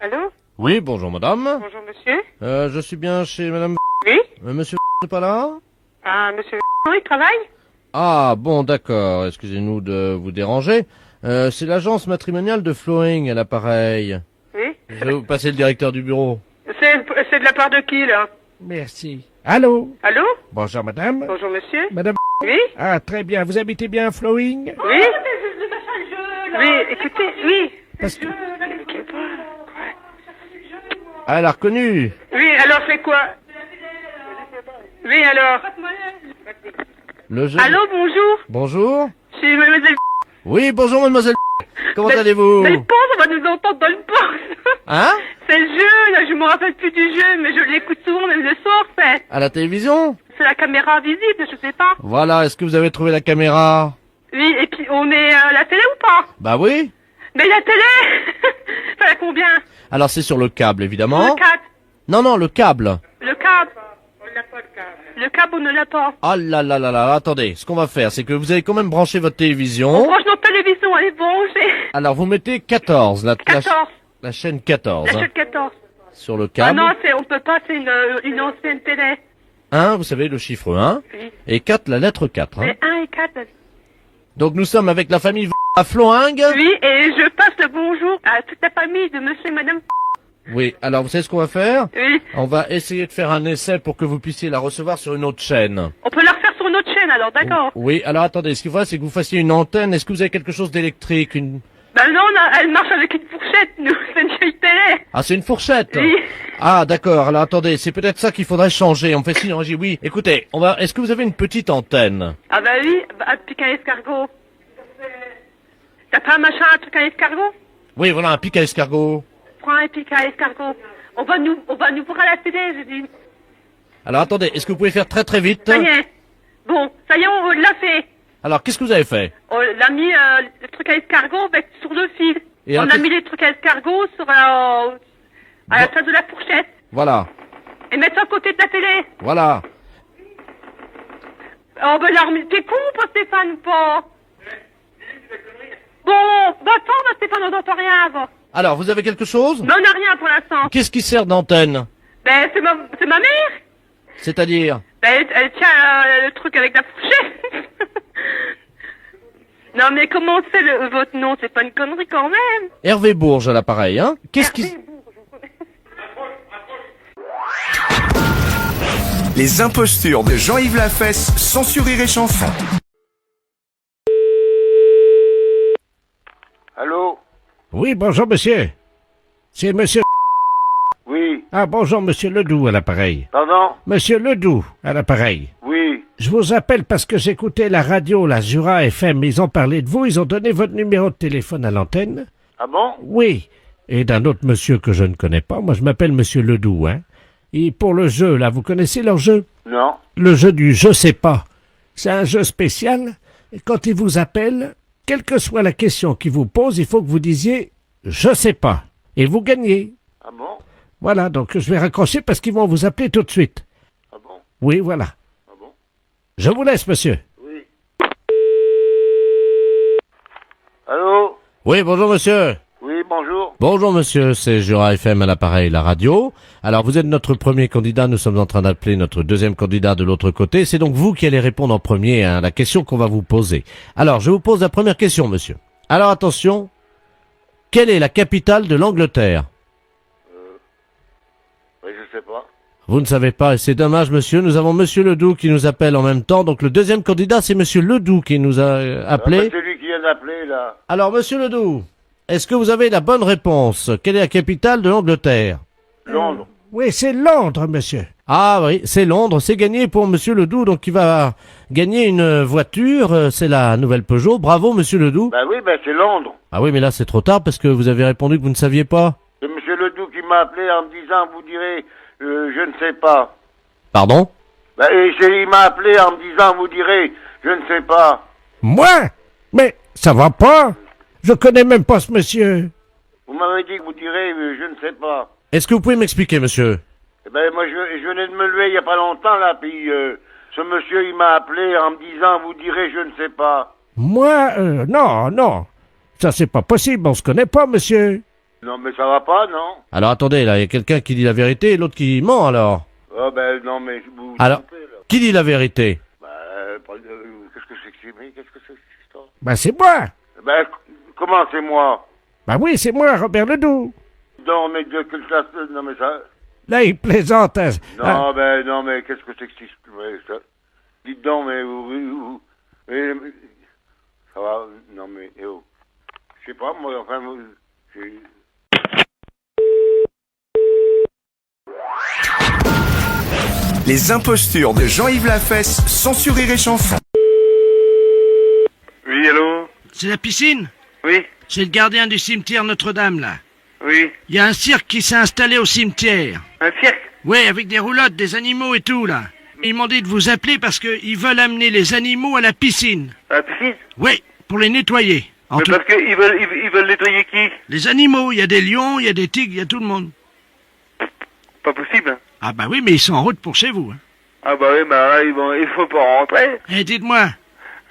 Allô? Oui, bonjour madame. Bonjour monsieur. Je suis bien chez madame... Oui? Monsieur n'est pas là? Ah, monsieur il travaille? Ah, bon, d'accord. Excusez-nous de vous déranger. C'est l'agence matrimoniale de Flowing à l'appareil. Oui? Je vais vous passer le directeur du bureau. C'est de la part de qui, là? Merci. Allô? Allô? Bonjour madame. Bonjour monsieur. Madame. Oui? Ah, très bien. Vous habitez bien à Flowing? Oui? Oui, écoutez, oui. Parce que... Ah, elle a reconnu. Oui, alors c'est quoi? Oui, alors? Le jeu... Allô, bonjour? Bonjour. Je suis mademoiselle... Oui, bonjour mademoiselle. Comment Mais- allez-vous? Mais le pense, on va nous entendre dans le poste. Hein? C'est le jeu, là, je me rappelle plus du jeu, mais je l'écoute souvent, même le soir, c'est. À la télévision? C'est la caméra visible, je sais pas. Voilà, est-ce que vous avez trouvé la caméra? Oui, et puis on est à la télé ou pas? Bah oui. Mais la télé ça a combien? Alors c'est sur le câble, évidemment. Le 4. Non, non, le câble. Le câble. On n'a pas le câble. Le câble, on ne l'a pas. Ah là là là là, attendez, ce qu'on va faire, c'est que vous allez quand même brancher votre On télévision. branche notre télévision, elle est branchée. Alors vous mettez 14, la 14. la chaîne 14, La hein, chaîne 14. sur le Ah câble. non, on peut pas, c'est une ancienne télé. 1, vous savez, le chiffre 1, Oui. et 4, la lettre 4. Hein. Mais 1 et 4. Donc nous sommes avec la famille à Floing. Oui, et je passe le bonjour à toute la famille de monsieur et madame. Oui, alors vous savez ce qu'on va faire? Oui. On va essayer de faire un essai pour que vous puississiez la recevoir sur une autre chaîne. On peut la refaire sur une autre chaîne, alors, d'accord? Oui, alors attendez, ce qu'il faut, c'est que vous fassiez une antenne. Est-ce que vous avez quelque chose d'électrique, une... Ben non, elle marche avec une fourchette, nous. C'est une vieille télé. Ah, c'est une fourchette. Oui. Ah, d'accord. Alors attendez, c'est peut-être ça qu'il faudrait changer. On fait signe, on dit oui. Écoutez, on va. Est-ce que vous avez une petite antenne? Ah bah oui, un pic à escargot. T'as pas un machin, un truc à escargot? Oui, voilà, un pic à escargot. Prends un pic à escargot. On va nous voir à la télé, je dis. Alors attendez, est-ce que vous pouvez faire très très vite? Ça y est. Bon, ça y est, on l'a fait. Alors, qu'est-ce que vous avez fait? On a mis le truc à escargot sur le fil. Et On alors, a mis les trucs à escargot à la place de la fourchette. Voilà, Et mettre ça à côté de la télé. voilà. Oh ben là, t'es con ou pas Stéphane ou pas? Bon, bah attends, bah, Stéphane, on n'entend rien, va. Alors, vous avez quelque chose? Ben on n'a rien pour l'instant. Qu'est-ce qui sert d'antenne? Ben c'est ma mère. C'est-à-dire? Ben elle tient le truc avec la fourchette. Non mais comment c'est votre nom? C'est pas une connerie quand même. Hervé Bourges à l'appareil, hein? Qu'est-ce qui... Les impostures de Jean-Yves Lafesse, sans sourire et chanson. Allô? Oui, bonjour monsieur. C'est monsieur... Oui. Ah, bonjour monsieur Ledoux à l'appareil. Pardon? Monsieur Ledoux à l'appareil. Oui. Je vous appelle parce que j'écoutais la radio, la Jura FM. Ils ont parlé de vous, ils ont donné votre numéro de téléphone à l'antenne. Ah bon? Oui. Et d'un autre monsieur que je ne connais pas. Moi, je m'appelle monsieur Ledoux, hein. Et pour le jeu, là, vous connaissez leur jeu? Non. Le jeu du je sais pas. C'est un jeu spécial. Et quand ils vous appellent, quelle que soit la question qu'ils vous posent, il faut que vous disiez je sais pas. Et vous gagnez. Ah bon? Voilà, donc je vais raccrocher parce qu'ils vont vous appeler tout de suite. Ah bon? Oui, voilà. Ah bon? Je vous laisse, monsieur. Oui. Allô? Oui, bonjour monsieur. Oui, bonjour. Bonjour monsieur, c'est Jura FM à l'appareil, la radio. Alors vous êtes notre premier candidat, nous sommes en train d'appeler notre deuxième candidat de l'autre côté. C'est donc vous qui allez répondre en premier à la question qu'on va vous poser. Alors je vous pose la première question monsieur. Alors attention, quelle est la capitale de l'Angleterre? Oui, je sais pas. Vous ne savez pas, et c'est dommage monsieur, nous avons monsieur Ledoux qui nous appelle en même temps. Donc le deuxième candidat c'est monsieur Ledoux qui nous a Ah, appelé. c'est lui qui vient d'appeler, là. Alors monsieur Ledoux, est-ce que vous avez la bonne réponse? Quelle est la capitale de l'Angleterre? Londres. Oui, c'est Londres, monsieur. Ah oui, c'est Londres, c'est gagné pour monsieur Ledoux, donc il va gagner une voiture, c'est la nouvelle Peugeot. Bravo monsieur Ledoux. Ben oui, ben c'est Londres. Ah oui, mais là c'est trop tard parce que vous avez répondu que vous ne saviez pas. C'est monsieur Ledoux qui m'a appelé en me disant, vous direz, je ne sais pas. Pardon? Ben, il m'a appelé en me disant, vous direz, je ne sais pas. Moi? Mais ça va pas. Je connais même pas ce monsieur. Vous m'avez dit que vous direz, je ne sais pas. Est-ce que vous pouvez m'expliquer monsieur? Eh ben, moi, je venais de me lever il y a pas longtemps, là, puis ce monsieur, il m'a appelé en me disant, vous direz, je ne sais pas. Moi, non, non. Ça, c'est pas possible. On se connaît pas, monsieur. Non, mais ça va pas, non? Alors attendez, là, il y a quelqu'un qui dit la vérité et l'autre qui ment alors. Ah, ben, non, mais vous vous Alors, trompez, là. qui dit la vérité? Bah, qu'est-ce que c'est que c'est, mais qu'est-ce que c'est que cette histoire? Ben c'est moi. Ben, comment c'est moi? Ben oui, c'est moi, Robert Ledoux. Non, mais de quelle classe? Non, mais ça... Là, il plaisante. Hein. Non, ben, non, mais qu'est-ce que c'est que ça? Dites donc, mais ça va, non, mais, je sais pas, moi, enfin, Les impostures de Jean-Yves Lafesse, sans Rire et Chanson. Oui, allô? C'est la piscine? Oui, C'est le gardien du cimetière Notre-Dame, là. oui. Il y a un cirque qui s'est installé au cimetière. Un cirque? Ouais, avec des roulottes, des animaux et tout, là. Ils m'ont dit de vous appeler parce qu'ils veulent amener les animaux à la piscine. À la piscine? Ouais, pour les nettoyer. En Mais tout... parce qu'ils veulent nettoyer qui? Les animaux, il y a des lions, il y a des tigres, il y a tout le monde. Pas possible. Ah bah oui, mais ils sont en route pour chez vous. Hein. Ah bah oui, bah là, il faut pas rentrer. Eh, dites-moi.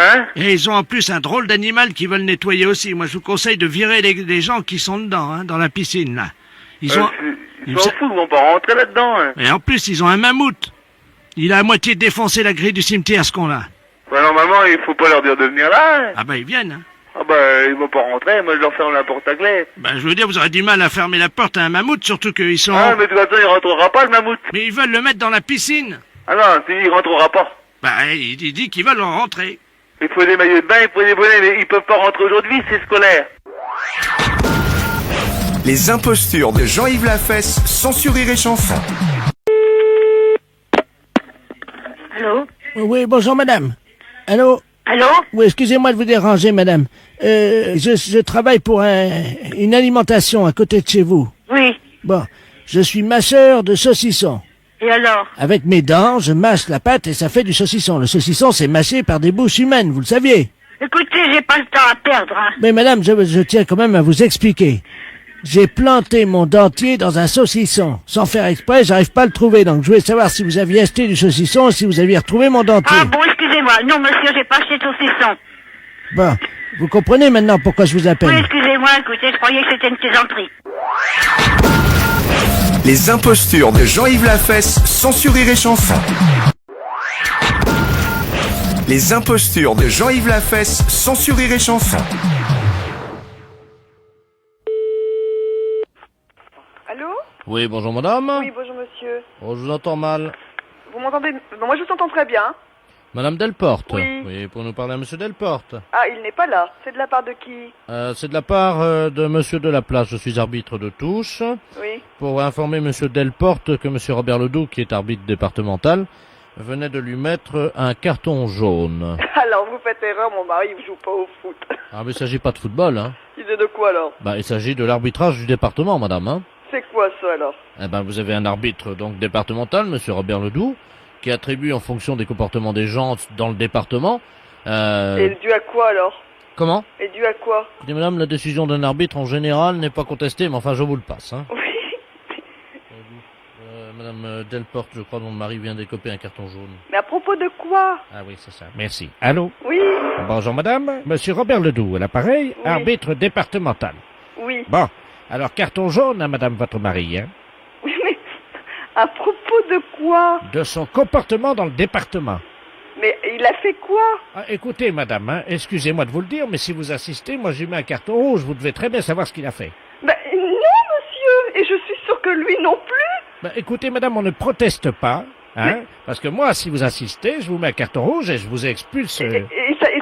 Hein? Et ils ont en plus un drôle d'animal qu'ils veulent nettoyer aussi. Moi, je vous conseille de virer les gens qui sont dedans, hein, dans la piscine, là. Ils ont... Ils s'en foutent, ils vont pas rentrer là-dedans. Hein. Et en plus, ils ont un mammouth. Il a à moitié défoncé la grille du cimetière, ce qu'on a. Bah normalement, il faut pas leur dire de venir là. Hein. Ah bah ils viennent, hein. Ah bah, ils vont pas rentrer, moi je leur ferme la porte à clé. Bah je veux dire, vous aurez du mal à fermer la porte à un mammouth, surtout qu'ils sont... Ah, mais de toute façon, il rentrera pas, le mammouth. Mais ils veulent le mettre dans la piscine. Ah non, il rentrera pas. Bah il dit qu'ils veulent en rentrer. Il faut des maillots de bain, il faut des bonnets, mais ils peuvent pas rentrer aujourd'hui, c'est scolaire. Les impostures de Jean-Yves Lafesse, sans Rire et Chanson. Allô? Oui, bonjour madame. Allô? Allô? Oui, excusez-moi de vous déranger madame. Je travaille pour une alimentation à côté de chez vous. Oui. Bon, je suis mâcheur de saucisson. Et alors? Avec mes dents, je mâche la pâte et ça fait du saucisson. Le saucisson, c'est mâché par des bouches humaines, vous le saviez. Écoutez, j'ai pas le temps à perdre, hein. Mais madame, je tiens quand même à vous expliquer. J'ai planté mon dentier dans un saucisson. Sans faire exprès, j'arrive pas à le trouver. Donc je voulais savoir si vous aviez acheté du saucisson et si vous aviez retrouvé mon dentier. Ah bon, excusez-moi. Non, monsieur, j'ai pas acheté de saucisson. Bon, vous comprenez maintenant pourquoi je vous Oui, appelle. excusez-moi, écoutez, je croyais que c'était une plaisanterie. Les impostures de Jean-Yves Lafesse, sans Rire et Chanson. Les impostures de Jean-Yves Lafesse, sans Rire et Chanson. Allô? Oui, bonjour madame. Oui, bonjour monsieur. Oh, je vous entends mal. Vous m'entendez? Non, moi je vous entends très bien. Madame Delporte. Oui. pour nous parler à monsieur Delporte. Ah, il n'est pas là. C'est de la part de qui? C'est de la part de monsieur Delaplace. Je suis arbitre de touche. Oui. Pour informer monsieur Delporte que monsieur Robert Ledoux, qui est arbitre départemental, venait de lui mettre un carton jaune. Alors vous faites erreur, mon mari il joue pas au foot. Ah, mais il s'agit pas de football, hein. Il est de quoi alors? Bah, il s'agit de l'arbitrage du département, madame, hein. C'est quoi ça alors? Eh ben, vous avez un arbitre, donc, départemental, monsieur Robert Ledoux, qui attribue en fonction des comportements des gens dans le département, Et dû à quoi alors? Comment? Et dû à quoi? Écoutez, madame, la décision d'un arbitre, en général, n'est pas contestée, mais enfin, je vous le passe, hein. Oui. Madame Delporte, je crois, mon mari vient d'écoper un carton jaune. Mais à propos de quoi? Ah oui, c'est ça. Merci. Allô? Oui. Bonjour madame. Monsieur Robert Ledoux, à l'appareil, Oui. arbitre départemental. Oui. Bon, alors carton jaune à madame votre mari, hein. Oui, mais à propos de quoi? De son comportement dans le département. Mais il a fait quoi? Ah, écoutez madame, hein, excusez-moi de vous le dire, mais si vous insistez, moi je lui mets un carton rouge, vous devez très bien savoir ce qu'il a fait. Ben non monsieur. Et je suis sûre que lui non plus. Ben, écoutez madame, on ne proteste pas, hein, parce que moi, si vous insistez, je vous mets un carton rouge et je vous expulse. Et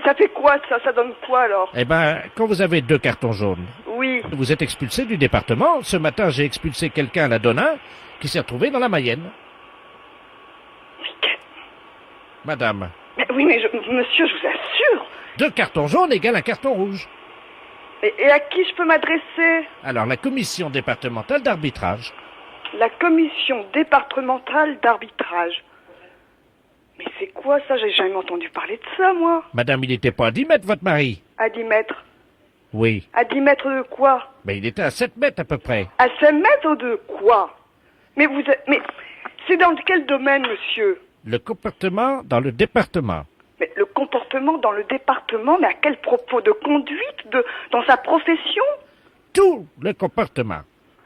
ça fait quoi ça? Ça donne quoi alors? Eh ben, quand vous avez 2 cartons jaunes, Oui. vous êtes expulsé du département. Ce matin, j'ai expulsé quelqu'un à la Donnin qui s'est retrouvé dans la Mayenne. Madame, Mais oui, mais monsieur, je vous assure. 2 cartons jaunes égale un carton rouge. Et à qui je peux m'adresser? Alors, la commission départementale d'arbitrage. La commission départementale d'arbitrage. Mais c'est quoi ça? J'ai jamais entendu parler de ça, moi. Madame, il n'était pas à 10 mètres, votre mari? À 10 mètres. Oui. À 10 mètres de quoi? Mais il était à 7 mètres à peu près. À 5 mètres de quoi? Mais mais c'est dans quel domaine, monsieur? Le comportement dans le département. Mais le comportement dans le département, mais à quel propos de conduite, dans sa profession? Tout le comportement.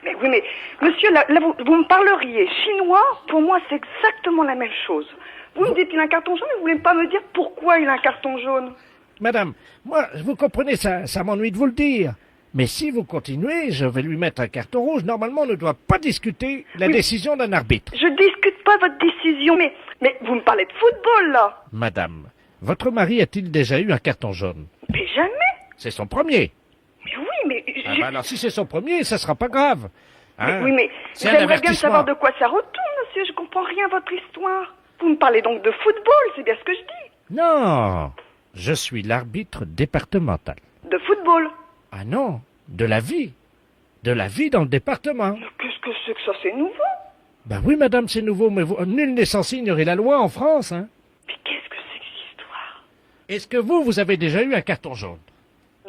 Mais oui, mais monsieur, là vous me parleriez chinois, pour moi c'est exactement la même chose. Vous me dites qu'il a un carton jaune, mais vous voulez pas me dire pourquoi il a un carton jaune? Madame, moi, vous comprenez, ça m'ennuie de vous le dire. Mais si vous continuez, je vais lui mettre un carton rouge. Normalement, on ne doit pas discuter la décision d'un arbitre. Je discute pas votre décision, mais vous me parlez de football, là. Madame, votre mari a-t-il déjà eu un carton jaune? Mais jamais. C'est son premier. Mais oui, mais... Ah bah alors si c'est son premier, ça sera pas grave. Hein? Oui, mais C'est un j'aimerais bien avertissement. savoir de quoi ça retourne, monsieur. Je comprends rien à votre histoire. Vous me parlez donc de football, c'est bien ce que je dis. Non, je suis l'arbitre départemental. De football. Ah non, de la vie. De la vie dans le département. Mais qu'est-ce que c'est que ça, c'est nouveau? Ben oui, madame, c'est nouveau, mais nul n'est censé ignorer la loi en France, hein. Mais qu'est-ce que c'est que cette histoire? Est-ce que vous avez déjà eu un carton jaune?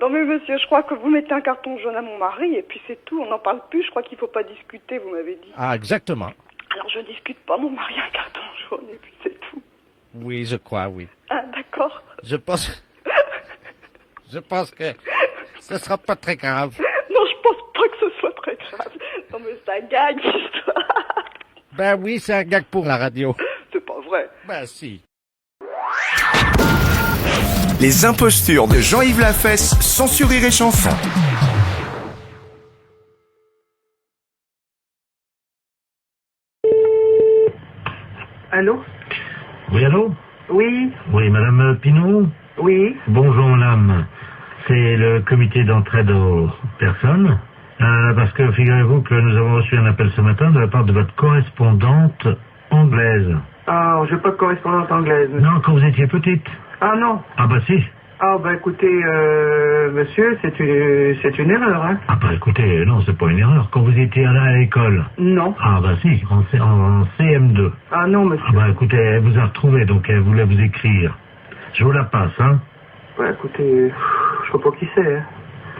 Non mais monsieur, je crois que vous mettez un carton jaune à mon mari et puis c'est tout, on n'en parle plus, je crois qu'il faut pas discuter, vous m'avez dit. Ah, exactement. Alors je discute pas, mon mari a un carton jaune et puis c'est tout. Oui, je crois, oui. Ah d'accord. Je pense... je pense que ce sera pas très grave. Non, je pense pas que ce soit très grave. Non mais c'est un gag, l'histoire. Ben oui, c'est un gag pour la radio. C'est pas vrai. Ben si. Les impostures de Jean-Yves Lafesse, sans Rire et Chanson. Allô? Oui, allô? Oui, Oui, madame Pinault? oui. Bonjour, madame. C'est le comité d'entraide aux personnes. Parce que figurez-vous que nous avons reçu un appel ce matin de la part de votre correspondante anglaise. Ah, j'ai pas de correspondante anglaise. monsieur. Non, quand vous étiez petite. Ah non. Ah bah si. Ah bah écoutez, monsieur, c'est une erreur, hein. Ah bah écoutez, non, c'est pas une erreur. Quand vous étiez allé à l'école. Non. Ah bah si, en CM2. Ah non, monsieur. Ah bah écoutez, elle vous a retrouvé, donc elle voulait vous écrire. Je vous la passe, hein. Bah écoutez, je sais pas qui c'est, hein.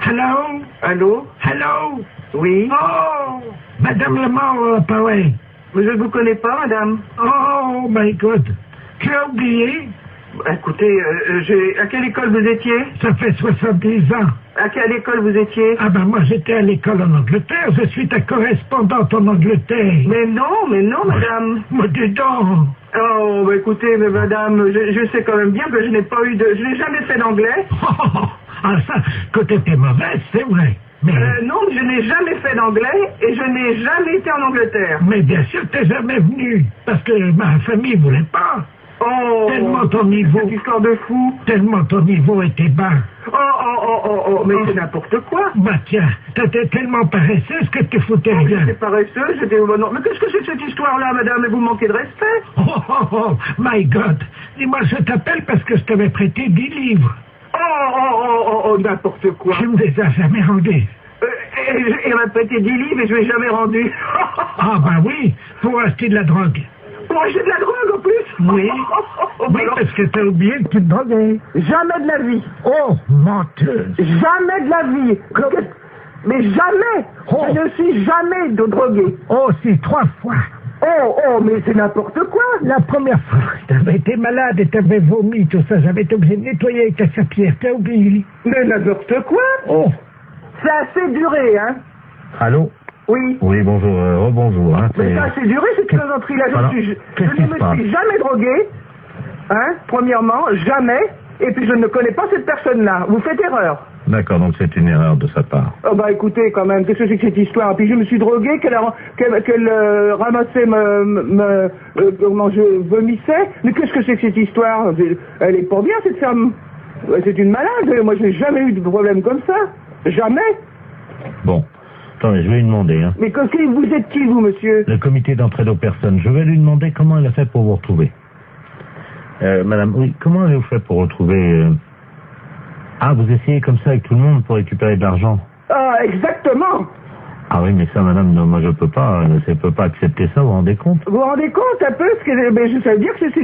Hello? Allô? Hello? Oui. Oh! Madame Lamar, pareil. Mais je ne vous connais pas, madame. Oh my God. Tu as oublié? Bah, écoutez, à quelle école vous étiez? Ça fait 70 ans. À quelle école vous étiez? Ah ben moi j'étais à l'école en Angleterre, je suis ta correspondante en Angleterre. Mais non, madame. Mais dis donc. Oh, bah écoutez, mais madame, je sais quand même bien que je n'ai jamais fait d'anglais. Ah ça, que t'étais mauvaise, c'est vrai. Mais, Non, je n'ai jamais fait d'anglais et je n'ai jamais été en Angleterre. mais bien sûr t'es jamais venu, parce que ma famille voulait pas. Oh, Tellement ton niveau, cette histoire de fou. tellement ton niveau était bas. Mais c'est n'importe quoi. Bah tiens, t'étais tellement paresseuse que tu foutais rien. J'étais paresseuse, j'étais... Non, mais qu'est-ce que c'est que cette histoire-là, madame? Vous manquez de respect. Oh, my God. Dis-moi, je t'appelle parce que je t'avais prêté 10 livres. N'importe quoi. Tu me les as jamais rendus. Et elle m'a prêté 10 livres et je ne l'ai jamais rendu. Ah bah oui, pour acheter de la drogue. Pour acheter de la drogue en plus? Oui. Oui, parce que t'as oublié que tu te droguais. Jamais de la vie. Oh, menteuse. Jamais de la vie. Mais jamais. Oh. Je ne suis jamais drogué. Oh, si, 3 fois. Mais c'est n'importe quoi. La première fois, t'avais été malade et t'avais vomi, tout ça. J'avais été obligé de nettoyer avec ta serpillière. T'as oublié. Mais n'importe quoi. Oh. C'est assez duré, hein. Allô? Oui. Oui, bonjour, rebonjour, hein. Mais ça, c'est duré, cette plaisanterie-là. Alors, Je qu'est-ce qui ne se me passe? suis jamais drogué, hein, premièrement, jamais, et puis je ne connais pas cette personne-là. Vous faites erreur. D'accord, donc c'est une erreur de sa part. Oh bah écoutez, quand même, qu'est-ce que c'est que cette histoire? Puis je me suis drogué, qu'elle ramassait comment je vomissais. Mais qu'est-ce que c'est que cette histoire? Elle est pas bien, cette femme. C'est une malade. Moi, je n'ai jamais eu de problème comme ça. Jamais. Bon, attendez, je vais lui demander, hein. Mais vous êtes qui, vous, monsieur? Le comité d'entraide aux personnes. Je vais lui demander comment elle a fait pour vous retrouver. Madame, oui, comment avez-vous fait pour retrouver... Ah, vous essayez comme ça avec tout le monde pour récupérer de l'argent? Ah, exactement. Ah oui, mais ça, madame, non, moi je peux pas accepter ça, vous vous rendez compte? Vous vous rendez compte un peu ça veut dire que c'est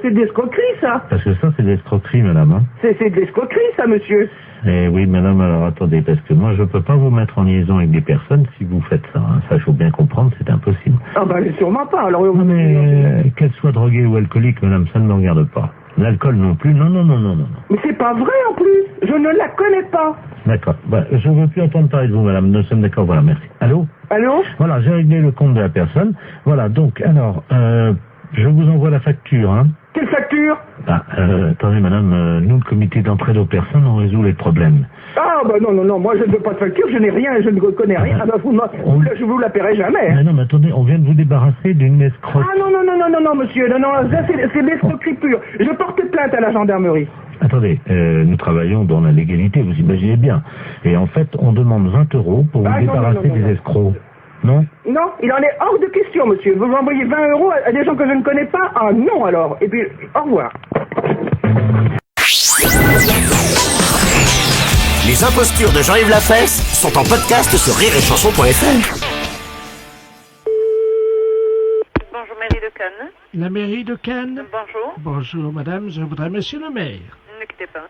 de l'escroquerie, ça. Parce que ça, c'est de l'escroquerie, madame, hein. C'est de l'escroquerie, ça, monsieur. Eh oui, madame, alors attendez, parce que moi je peux pas vous mettre en liaison avec des personnes si vous faites ça, hein. Ça, il faut bien comprendre, c'est impossible. Ah bah sûrement pas, alors... Non mais, qu'elle soit droguée ou alcoolique, madame, ça ne me regarde pas. L'alcool non plus. Non, non, non, non, non, non. Mais c'est pas vrai en plus. Je ne la connais pas. D'accord. Bah, je ne veux plus entendre parler de vous, madame. Nous sommes d'accord. Voilà, merci. Allô? Allô? Voilà, j'ai réglé le compte de la personne. Voilà, donc, alors, je vous envoie la facture, hein. Quelle facture? Ah, attendez, madame, nous, le comité d'entraide aux personnes, on résout les problèmes. Ah, bah non, non, non, moi je ne veux pas de facture, je n'ai rien, je ne connais rien. Ah, bah, je vous la paierai jamais. Hein. Mais non, mais attendez, on vient de vous débarrasser d'une escroque. Ah non, non, non, non, non, non, monsieur, non, non, ça c'est l'escroquerie pure. Je porte plainte à la gendarmerie. Attendez, nous travaillons dans la légalité, vous imaginez bien. Et en fait, on demande 20 € pour vous débarrasser des escrocs. Non? Non, il en est hors de question, monsieur. Vous envoyez 20 € à des gens que je ne connais pas? Ah non, alors. Et puis, au revoir. Les impostures de Jean-Yves Lafesse sont en podcast sur rireetchanson.fr. Bonjour, mairie de Cannes. La mairie de Cannes? Bonjour. Bonjour, madame, je voudrais monsieur le maire. Ne quittez pas.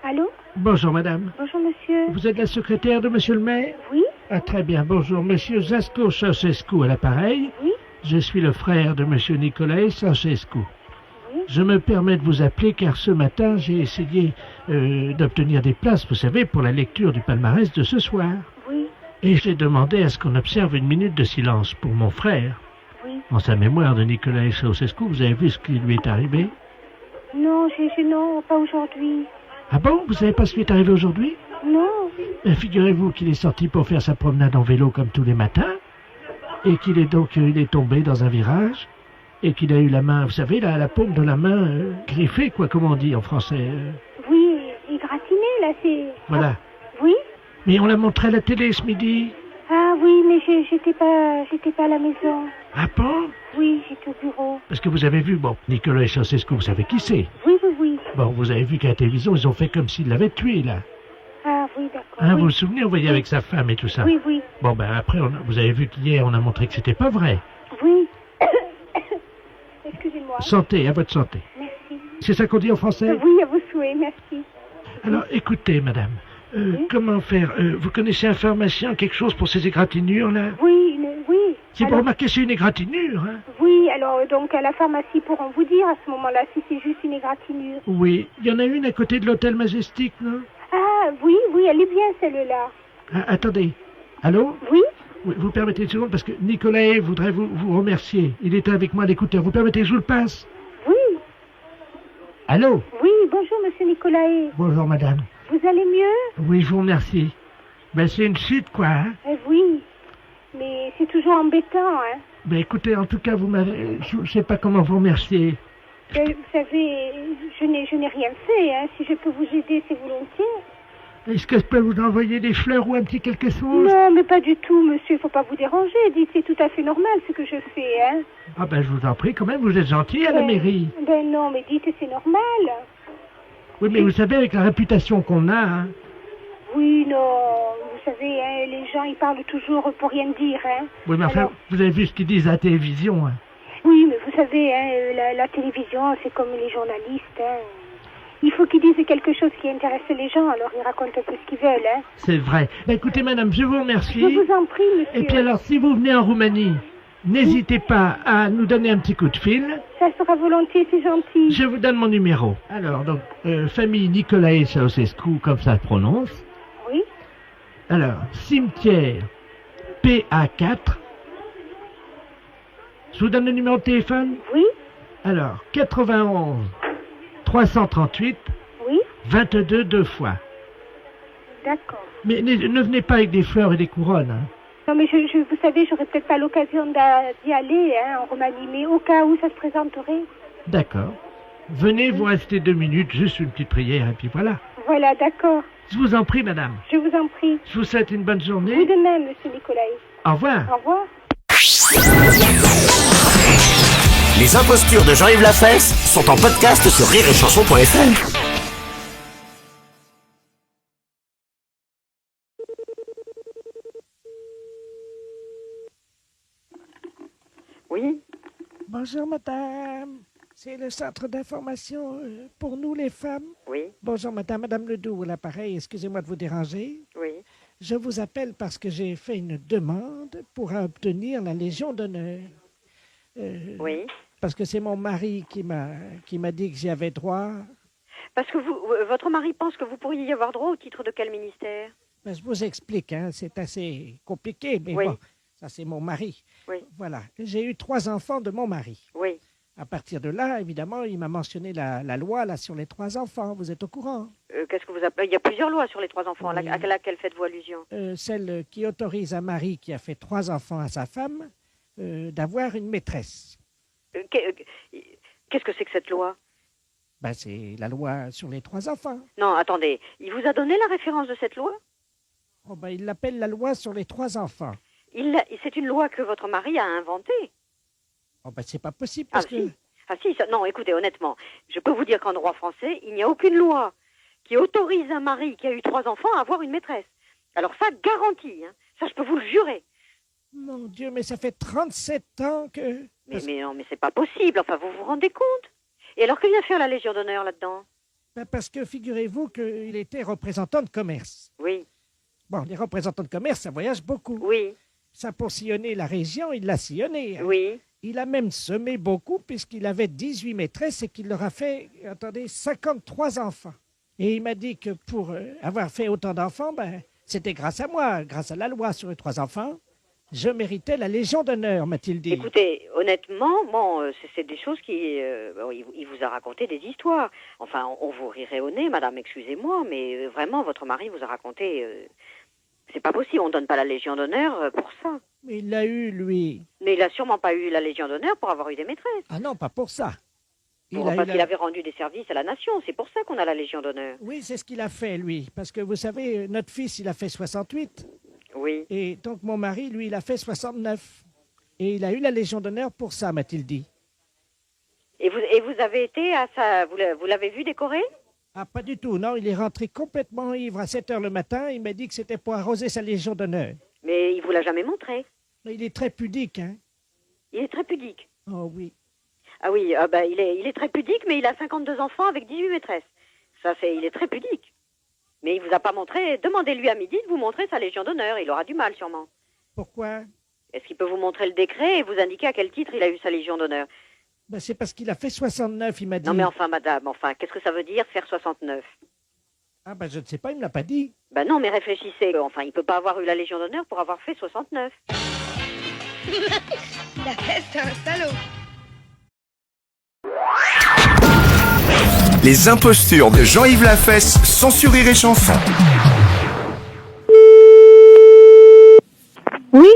Allô? Bonjour, madame. Bonjour, monsieur. Vous êtes la secrétaire de monsieur le maire? Oui. Ah, très bien. Bonjour, monsieur Zasco Ceausescu à l'appareil. Oui. Je suis le frère de monsieur Nicolae Ceausescu. Oui. Je me permets de vous appeler car ce matin, j'ai essayé d'obtenir des places, vous savez, pour la lecture du palmarès de ce soir. Oui. Et j'ai demandé à ce qu'on observe une minute de silence pour mon frère. Oui. En sa mémoire de Nicolae Ceausescu, vous avez vu ce qui lui est arrivé? Non, non, pas aujourd'hui. Ah bon? Vous savez pas ce qui est arrivé aujourd'hui? Non. Figurez-vous qu'il est sorti pour faire sa promenade en vélo comme tous les matins, et qu'il est donc il est tombé dans un virage, et qu'il a eu la main, vous savez, la paume de la main griffée, quoi, comme on dit en français. Oui, égratigné, là, c'est... Voilà. Oui. Mais on l'a montré à la télé ce midi. Ah oui, mais j'étais pas à la maison. Ah bon? Oui, j'étais au bureau. Parce que vous avez vu, bon, Nicolae Ceausescu, vous savez qui c'est? Oui, oui, oui. Bon, vous avez vu qu'à la télévision, ils ont fait comme s'ils l'avaient tué, là. Ah oui, d'accord. Hein, oui. vous vous souvenez, on voyait avec sa femme et tout ça? Oui, oui. Bon, ben après, vous avez vu qu'hier, on a montré que c'était pas vrai. Oui. Excusez-moi. Santé, à votre santé. Merci. C'est ça qu'on dit en français? Oui, à vos souhaits, merci. Alors, écoutez, madame, comment faire? Vous connaissez un pharmacien, quelque chose pour ces égratignures, là? Oui, oui. Si vous Alors, remarquez, c'est une égratignure, hein? Oui, alors donc à la pharmacie pourront vous dire à ce moment-là si c'est juste une égratignure. Oui, il y en a une à côté de l'hôtel Majestic, non? Ah, oui, oui, elle est bien celle-là. Ah, attendez. Allô? Oui? Oui, vous permettez une seconde parce que Nicolae voudrait vous remercier. Il était avec moi à l'écouteur. Vous permettez que je vous le passe? Oui. Allô? Oui, bonjour monsieur Nicolae. Bonjour madame. Vous allez mieux? Oui, je vous remercie. Ben c'est une chute quoi, hein? Oui, mais c'est toujours embêtant, hein. Ben écoutez, en tout cas, vous m'avez... Je sais pas comment vous remercier. Vous savez, je n'ai rien fait, hein. Si je peux vous aider, c'est volontiers. Est-ce que je peux vous envoyer des fleurs ou un petit quelque chose? Non, mais pas du tout, monsieur. Il faut pas vous déranger. Dites, c'est tout à fait normal ce que je fais, hein. Ah ben je vous en prie quand même, vous êtes gentil à la mairie. Ben non, mais dites, c'est normal. Oui, mais vous savez, avec la réputation qu'on a, hein... Oui, non, vous savez, hein, les gens, ils parlent toujours pour rien dire, hein. Oui, mais enfin, Alors... vous avez vu ce qu'ils disent à la télévision, hein. Oui, mais vous savez, hein, la télévision, c'est comme les journalistes, hein. Il faut qu'ils disent quelque chose qui intéresse les gens, alors ils racontent un peu ce qu'ils veulent, hein. C'est vrai. Ben, écoutez, madame, je vous remercie. Je vous en prie, monsieur. Et puis alors, si vous venez en Roumanie, n'hésitez pas à nous donner un petit coup de fil. Ça sera volontiers, c'est gentil. Je vous donne mon numéro. Alors, donc, famille Nicolae Ceausescu, comme ça se prononce. Oui. Alors, cimetière PA4. Je vous donne le numéro de téléphone? Oui. Alors, 91 338 oui. 22 deux fois. D'accord. Mais ne venez pas avec des fleurs et des couronnes, hein. Non, mais vous savez, j'aurais peut-être pas l'occasion d'y aller, hein, en Roumanie, mais au cas où ça se présenterait. D'accord. Venez, vous restez 2 minutes, juste une petite prière, et puis voilà. Voilà, d'accord. Je vous en prie, madame. Je vous en prie. Je vous souhaite une bonne journée. Vous de même, monsieur Nicolae. Au revoir. Au revoir. Les impostures de Jean-Yves Lafesse sont en podcast sur rireetchanson.fr. Oui. Bonjour, madame. C'est le centre d'information pour nous, les femmes. Oui. Bonjour, madame Ledoux, l'appareil. Excusez-moi de vous déranger. Oui. Je vous appelle parce que j'ai fait une demande pour obtenir la Légion d'honneur. Oui. parce que c'est mon mari qui m'a dit que j'y avais droit. Parce que votre mari pense que vous pourriez y avoir droit au titre de quel ministère? Ben, je vous explique, hein, c'est assez compliqué, mais Oui. bon, ça c'est mon mari. Oui. Voilà, j'ai eu 3 enfants de mon mari. Oui. À partir de là, évidemment, il m'a mentionné la loi là sur les 3 enfants, vous êtes au courant? Qu'est-ce que vous appelez? Il y a plusieurs lois sur les 3 enfants. Oui. À laquelle faites-vous allusion? Celle qui autorise un mari qui a fait 3 enfants à sa femme d'avoir une maîtresse. Qu'est-ce que c'est que cette loi? Ben, c'est la loi sur les 3 enfants. Non, attendez. Il vous a donné la référence de cette loi? Oh, ben, il l'appelle la loi sur les 3 enfants. C'est une loi que votre mari a inventée. Oh, ben, c'est pas possible parce que... Non, écoutez, honnêtement, je peux vous dire qu'en droit français, il n'y a aucune loi qui autorise un mari qui a eu 3 enfants à avoir une maîtresse. Alors ça, garantie, hein. Ça, je peux vous le jurer. Mon Dieu, mais ça fait 37 ans que... Mais non, mais c'est pas possible. Enfin, vous vous rendez compte? Et alors, que vient faire la Légion d'honneur là-dedans? Ben, parce que figurez-vous qu'il était représentant de commerce. Oui. Bon, les représentants de commerce, ça voyage beaucoup. Oui. Ça, pour sillonner la région, il l'a sillonné. Hein. Oui. Il a même semé beaucoup puisqu'il avait 18 maîtresses et qu'il leur a fait, attendez, 53 enfants. Et il m'a dit que pour avoir fait autant d'enfants, ben, c'était grâce à moi, grâce à la loi sur les 3 enfants. Je méritais la Légion d'honneur, m'a-t-il dit. Écoutez, honnêtement, bon, c'est des choses qui... bon, il vous a raconté des histoires. Enfin, on vous rirait au nez, madame, excusez-moi, mais vraiment, votre mari vous a raconté... c'est pas possible, on donne pas la Légion d'honneur pour ça. Mais il l'a eu, lui. Mais il a sûrement pas eu la Légion d'honneur pour avoir eu des maîtresses. Ah non, pas pour ça. Parce qu'il avait rendu des services à la nation, c'est pour ça qu'on a la Légion d'honneur. Oui, c'est ce qu'il a fait, lui. Parce que vous savez, notre fils, il a fait 68. Oui. Et donc mon mari, lui, il a fait 69. Et il a eu la Légion d'honneur pour ça, m'a-t-il dit. Et vous avez été à ça, vous l'avez vu décorer? Ah, pas du tout, non. Il est rentré complètement ivre à 7 heures le matin. Il m'a dit que c'était pour arroser sa Légion d'honneur. Mais il vous l'a jamais montré? Il est très pudique, hein. Il est très pudique? Oh oui. Ah oui, ben, il est très pudique, mais il a 52 enfants avec 18 maîtresses. Ça, il est très pudique. Mais il vous a pas montré. Demandez-lui à midi de vous montrer sa Légion d'honneur. Il aura du mal, sûrement. Pourquoi? Est-ce qu'il peut vous montrer le décret et vous indiquer à quel titre il a eu sa Légion d'honneur? Ben, c'est parce qu'il a fait 69, il m'a dit. Non, mais enfin, madame, qu'est-ce que ça veut dire, faire 69? Ah, ben, je ne sais pas, il me l'a pas dit. Ben non, mais réfléchissez. Enfin, il peut pas avoir eu la Légion d'honneur pour avoir fait 69. La fête, c'est un salaud. Les impostures de Jean-Yves Lafesse, sans Rire et Chanson. Oui.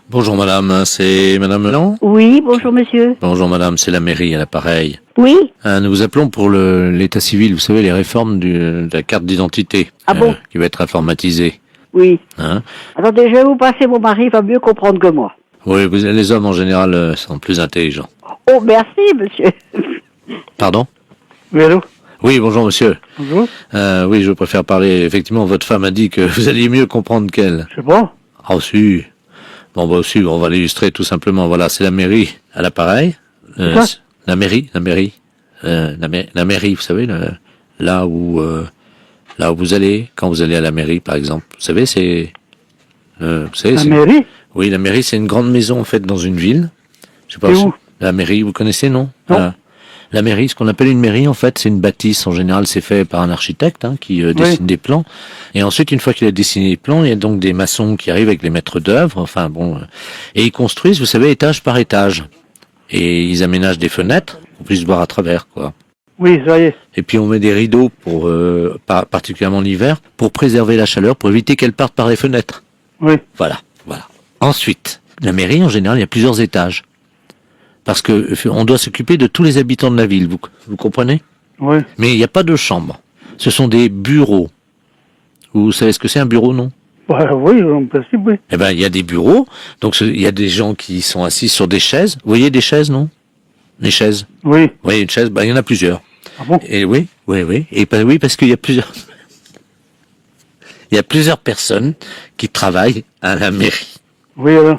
Bonjour madame, c'est madame Melan? Oui, bonjour monsieur. Bonjour madame, c'est la mairie à l'appareil. Oui. Nous vous appelons pour l'état civil, vous savez, les réformes de la carte d'identité. Ah bon? Qui va être informatisée. Oui. Hein? Attendez, je vais vous passer mon mari, il va mieux comprendre que moi. Oui, les hommes en général sont plus intelligents. Oh, merci monsieur. Pardon? Oui, allô? Oui, bonjour monsieur. Bonjour. Oui, je préfère parler. Effectivement, votre femme a dit que vous alliez mieux comprendre qu'elle. Je sais pas. Ah, si. Bon, bah, si, on va l'illustrer tout simplement. Voilà, c'est la mairie à l'appareil. La mairie. La mairie, vous savez, là où vous allez, quand vous allez à la mairie, par exemple. Vous savez, c'est... vous savez, La mairie? Oui, la mairie, c'est une grande maison, en fait, dans une ville. Je sais pas où? La mairie, vous connaissez, non? Non. La mairie, ce qu'on appelle une mairie, en fait, c'est une bâtisse. En général, c'est fait par un architecte qui dessine des plans. Et ensuite, une fois qu'il a dessiné les plans, il y a donc des maçons qui arrivent avec les maîtres d'œuvre. Enfin bon, et ils construisent, vous savez, étage par étage. Et ils aménagent des fenêtres pour qu'on puisse voir à travers, quoi. Oui, ça y est. Et puis on met des rideaux pour, particulièrement l'hiver, pour préserver la chaleur, pour éviter qu'elle parte par les fenêtres. Oui. Voilà. Ensuite, la mairie, en général, il y a plusieurs étages. Parce que on doit s'occuper de tous les habitants de la ville, vous comprenez? Oui. Mais il n'y a pas de chambre. Ce sont des bureaux. Vous savez ce que c'est un bureau, non? Bah, oui, en principe, oui. Eh ben, il y a des bureaux. Donc, il y a des gens qui sont assis sur des chaises. Vous voyez des chaises, non? Les chaises? Oui. Vous voyez une chaise? Il y en a plusieurs. Ah bon? Et oui. Et oui, parce qu'il y a plusieurs... Il y a plusieurs personnes qui travaillent à la mairie. Oui, alors.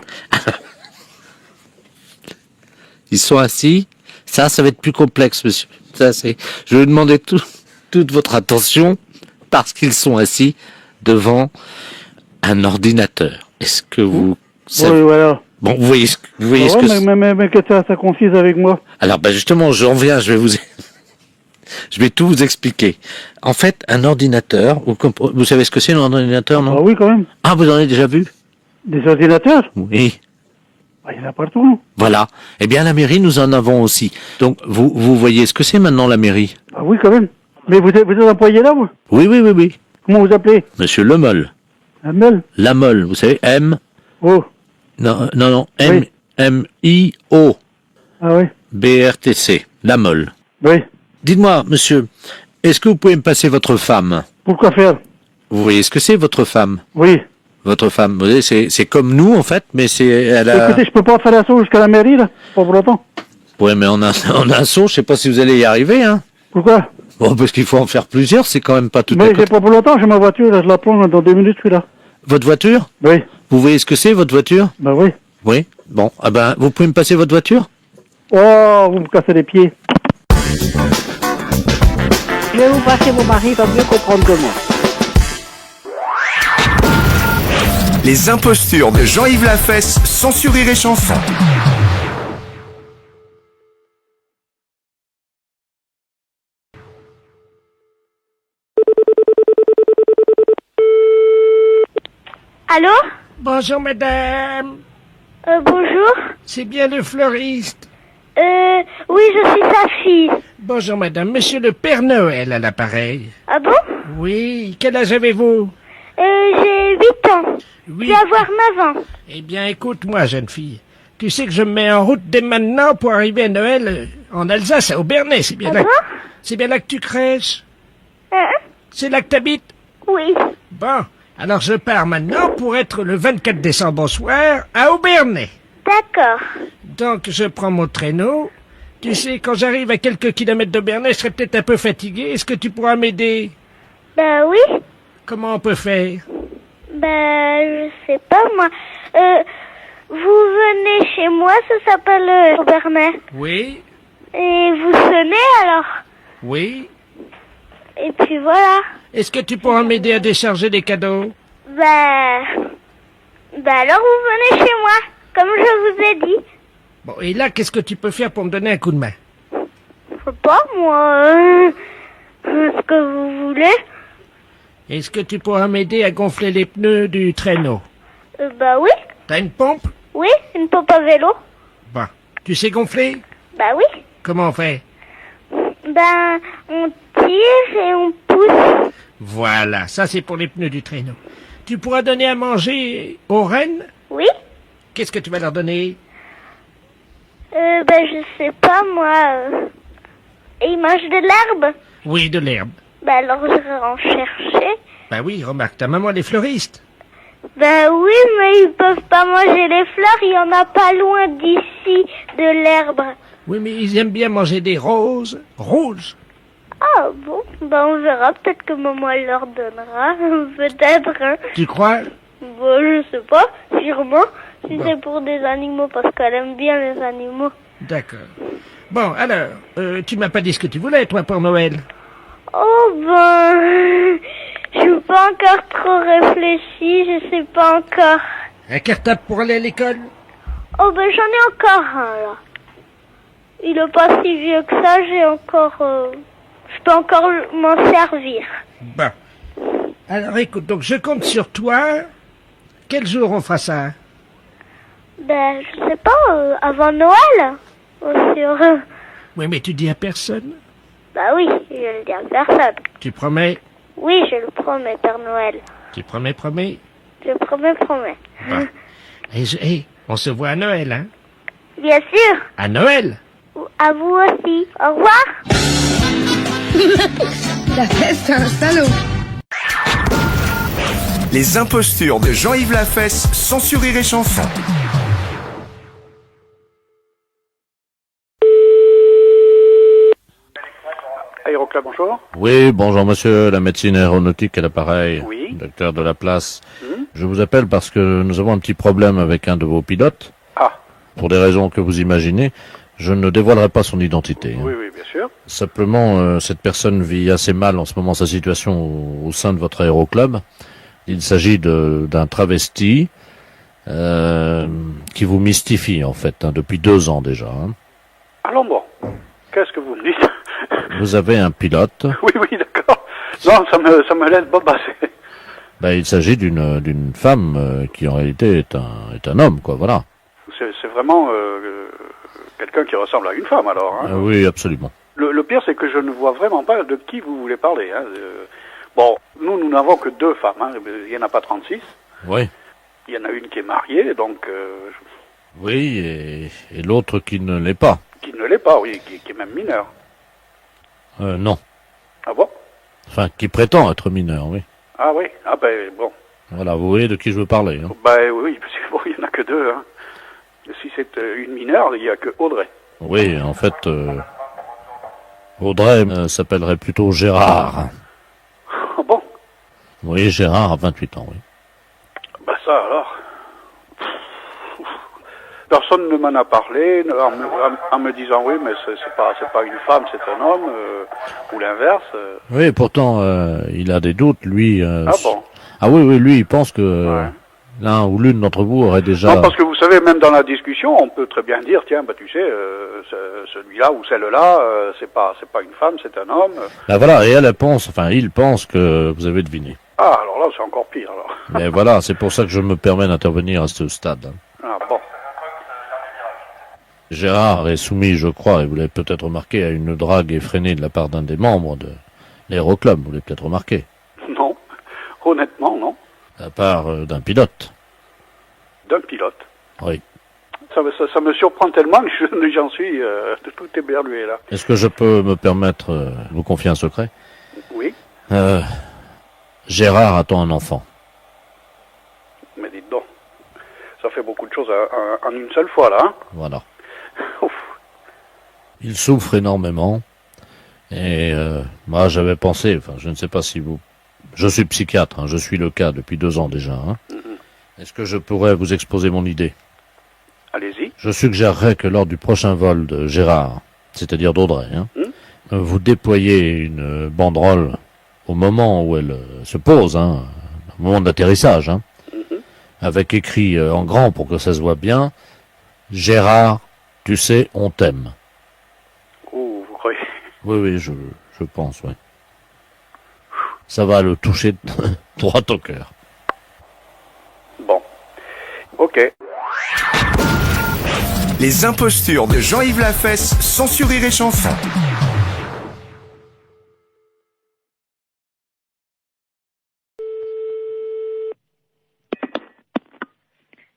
Ils sont assis. Ça va être plus complexe, monsieur. Je vais vous demander toute votre attention parce qu'ils sont assis devant un ordinateur. Est-ce que vous savez... Oui, voilà. Bon, vous voyez ce Ouais, que... mais que ça confise avec moi. Alors, justement, j'en viens, je vais tout vous expliquer. En fait, un ordinateur, vous savez ce que c'est un ordinateur, non? Ah oui, quand même. Ah, vous en avez déjà vu? Des ordinateurs? Oui. Ah, il y en a partout, non? Voilà. Eh bien, la mairie, nous en avons aussi. Donc, vous voyez ce que c'est maintenant, la mairie? Ah oui, quand même. Mais vous êtes employé là, vous? Oui. Comment vous appelez? Monsieur Lemol. Lemol? Lamol, vous savez, M... Oh. Non, Oui. M-I-O. Ah oui. B-R-T-C. Lamol. Oui. Dites-moi, monsieur, est-ce que vous pouvez me passer votre femme? Pourquoi faire? Vous voyez ce que c'est, votre femme? Oui. Votre femme, vous voyez, c'est comme nous, en fait, mais elle a... Écoutez, je peux pas faire la sauce jusqu'à la mairie, là, pas pour longtemps. Ouais, mais on a un saut, je sais pas si vous allez y arriver, hein. Pourquoi? Bon, parce qu'il faut en faire plusieurs, c'est quand même pas tout à Mais côté. c'est pas pour longtemps, j'ai ma voiture, là, je la prends, là, dans 2 minutes, je suis là. Votre voiture? Oui. Vous voyez ce que c'est, votre voiture? Ben oui. Oui. Bon, vous pouvez me passer votre voiture? Oh, vous me cassez les pieds. Je vais vous passer mon mari, il va mieux comprendre que moi. Les impostures de Jean-Yves Lafesse, sans Rire et Chanson. Allô? Bonjour, madame. Bonjour. C'est bien le fleuriste. Oui, je suis sa fille. Bonjour, madame. Monsieur le Père Noël à l'appareil. Ah bon? Oui. Quel âge avez-vous? J'ai 8 ans. Oui. Je vais avoir 9 ans. Eh bien, écoute-moi, jeune fille. Tu sais que je me mets en route dès maintenant pour arriver à Noël en Alsace, à Aubernais. C'est bien, c'est bien là que tu crèches? C'est là que t'habites? Oui. Bon. Alors je pars maintenant pour être le 24 décembre au soir à Aubernais. D'accord. Donc je prends mon traîneau. Tu sais, quand j'arrive à quelques kilomètres d'Aubernais, je serai peut-être un peu fatigué. Est-ce que tu pourras m'aider? Ben oui. Comment on peut faire? Ben, je sais pas moi. Vous venez chez moi, ça s'appelle Aubernais. Oui. Et vous sonnez alors? Oui. Et puis voilà. Est-ce que tu pourras m'aider à décharger des cadeaux? Ben alors vous venez chez moi, comme je vous ai dit. Bon, et là, qu'est-ce que tu peux faire pour me donner un coup de main? Je sais pas, moi, ce que vous voulez. Est-ce que tu pourras m'aider à gonfler les pneus du traîneau? Bah oui. T'as une pompe? Oui, une pompe à vélo. Bon. Tu sais gonfler? Bah oui. Comment on fait? Ben, on tire et on pousse. Voilà, ça c'est pour les pneus du traîneau. Tu pourras donner à manger aux rennes? Oui. Qu'est-ce que tu vas leur donner? Ben je sais pas moi. Et ils mangent de l'herbe? Oui, de l'herbe. Ben alors j'irai en chercher. Ben oui, remarque, ta maman elle est fleuriste. Ben oui, mais ils peuvent pas manger les fleurs, il y en a pas loin d'ici de l'herbe. Oui, mais ils aiment bien manger des roses. Roses? Ah bon, ben on verra, peut-être que maman elle leur donnera, peut-être. Hein. Tu crois? Bon, je sais pas, sûrement, si c'est pour des animaux, parce qu'elle aime bien les animaux. D'accord. Bon, alors, tu m'as pas dit ce que tu voulais, toi, pour Noël? Oh ben, je suis pas encore trop réfléchi, je sais pas encore. Un cartable pour aller à l'école? Oh ben j'en ai encore un là. Il est pas si vieux que ça, j'ai encore... je peux encore m'en servir. Bon. Alors écoute, donc je compte sur toi. Quel jour on fera ça? Ben, je sais pas, avant Noël. Sur... Oui, mais tu dis à personne? Bah oui, je le dis à personne. Tu promets? Oui, je le promets, Père Noël. Tu promets? Je promets. Bon. Et on se voit à Noël, hein? Bien sûr. À Noël? À vous aussi. Au revoir. La fesse, c'est un salaud. Les impostures de Jean-Yves Lafesse, sans Rire et Chanson. Aéroclub, bonjour. Oui, bonjour monsieur, la médecine aéronautique à l'appareil. Oui. Docteur de la place. Je vous appelle parce que nous avons un petit problème avec un de vos pilotes. Ah. Pour des raisons que vous imaginez. Je ne dévoilerai pas son identité. Oui, oui, bien sûr. Simplement, cette personne vit assez mal en ce moment sa situation au sein de votre aéroclub. Il s'agit d'un travesti qui vous mystifie en fait, depuis 2 ans déjà. Allons bon. Qu'est-ce que vous me dites? Vous avez un pilote. Oui, oui, d'accord. Non, ça me laisse bobasser. Il s'agit d'une femme qui en réalité est un homme, quoi, voilà. C'est vraiment quelqu'un qui ressemble à une femme, alors. Hein. Oui, absolument. Le pire, c'est que je ne vois vraiment pas de qui vous voulez parler. Hein. Bon, nous n'avons que 2 femmes. Hein. Il n'y en a pas 36. Oui. Il y en a une qui est mariée, donc... Oui, et l'autre qui ne l'est pas. Qui ne l'est pas, oui, qui est même mineure. Non. Ah bon? Enfin, qui prétend être mineur, oui. Ah oui, ah ben bon. Voilà, vous voyez de qui je veux parler. Hein. Ben oui, parce que bon, il n'y en a que 2. Hein. Si c'est une mineure, il n'y a que Audrey. Oui, en fait, Audrey s'appellerait plutôt Gérard. Ah bon? Oui, Gérard a 28 ans, oui. Ben ça alors... Personne ne m'en a parlé en me disant oui, mais c'est pas une femme, c'est un homme, ou l'inverse. Oui, pourtant, il a des doutes, lui. Ah bon? Ah oui, lui, il pense que l'un ou l'une d'entre vous aurait déjà... Non, parce que vous savez, même dans la discussion, on peut très bien dire, tiens, tu sais, celui-là ou celle-là, c'est pas une femme, c'est un homme. Voilà, et il pense que vous avez deviné. Ah, alors là, c'est encore pire, alors. Mais voilà, c'est pour ça que je me permets d'intervenir à ce stade. Ah bon. Gérard est soumis, je crois, et vous l'avez peut-être remarqué, à une drague effrénée de la part d'un des membres de l'Aéroclub, vous l'avez peut-être remarqué. Non, honnêtement, non. De la part d'un pilote. D'un pilote? Oui. Ça me surprend tellement que j'en suis tout éberlué, là. Est-ce que je peux me permettre de vous confier un secret? Oui. Gérard attend un enfant. Mais dites donc, ça fait beaucoup de choses en une seule fois, là, hein? Voilà. Il souffre énormément. Et moi, j'avais pensé, enfin, je ne sais pas si vous... Je suis psychiatre, hein, je suis le cas depuis 2 ans déjà. Hein. Est-ce que je pourrais vous exposer mon idée? Allez-y. Je suggérerais que lors du prochain vol de Gérard, c'est-à-dire d'Audrey, vous déployez une banderole au moment où elle se pose, au moment de l'atterrissage, avec écrit en grand pour que ça se voit bien, Gérard, tu sais, on t'aime. Oh, vous croyez? Oui, je pense, oui. Ça va le toucher droit au cœur. Bon. Ok. Les impostures de Jean-Yves Lafesse, sans sur Rire et Chanson.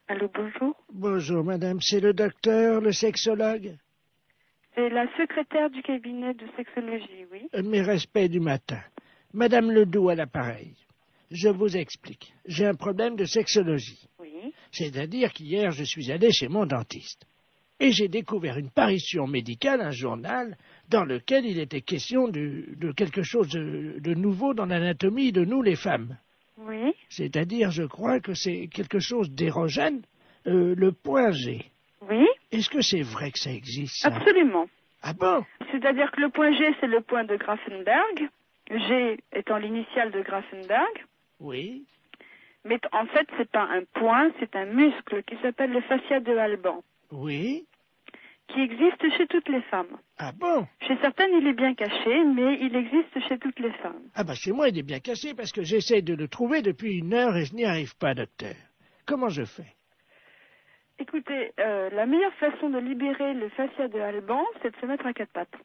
Allô, bonjour. Bonjour, madame. C'est le docteur, le sexologue? C'est la secrétaire du cabinet de sexologie, oui. Mes respects du matin. Madame Ledoux à l'appareil. Je vous explique. J'ai un problème de sexologie. Oui. C'est-à-dire qu'hier, je suis allé chez mon dentiste. Et j'ai découvert une parution médicale, un journal, dans lequel il était question de quelque chose de nouveau dans l'anatomie de nous, les femmes. Oui. C'est-à-dire, je crois que c'est quelque chose d'érogène, le point G. Oui. Est-ce que c'est vrai que ça existe, ça? Absolument. Ah bon? C'est-à-dire que le point G, c'est le point de Grafenberg. G étant l'initiale de Grafenberg. Oui. Mais en fait, c'est pas un point, c'est un muscle qui s'appelle le fascia de Alban. Oui. Qui existe chez toutes les femmes. Ah bon? Chez certaines, il est bien caché, mais il existe chez toutes les femmes. Ah bah chez moi, il est bien caché parce que j'essaie de le trouver depuis 1 heure et je n'y arrive pas, docteur. Comment je fais? Écoutez, la meilleure façon de libérer le fascia de Alban, c'est de se mettre à 4 pattes.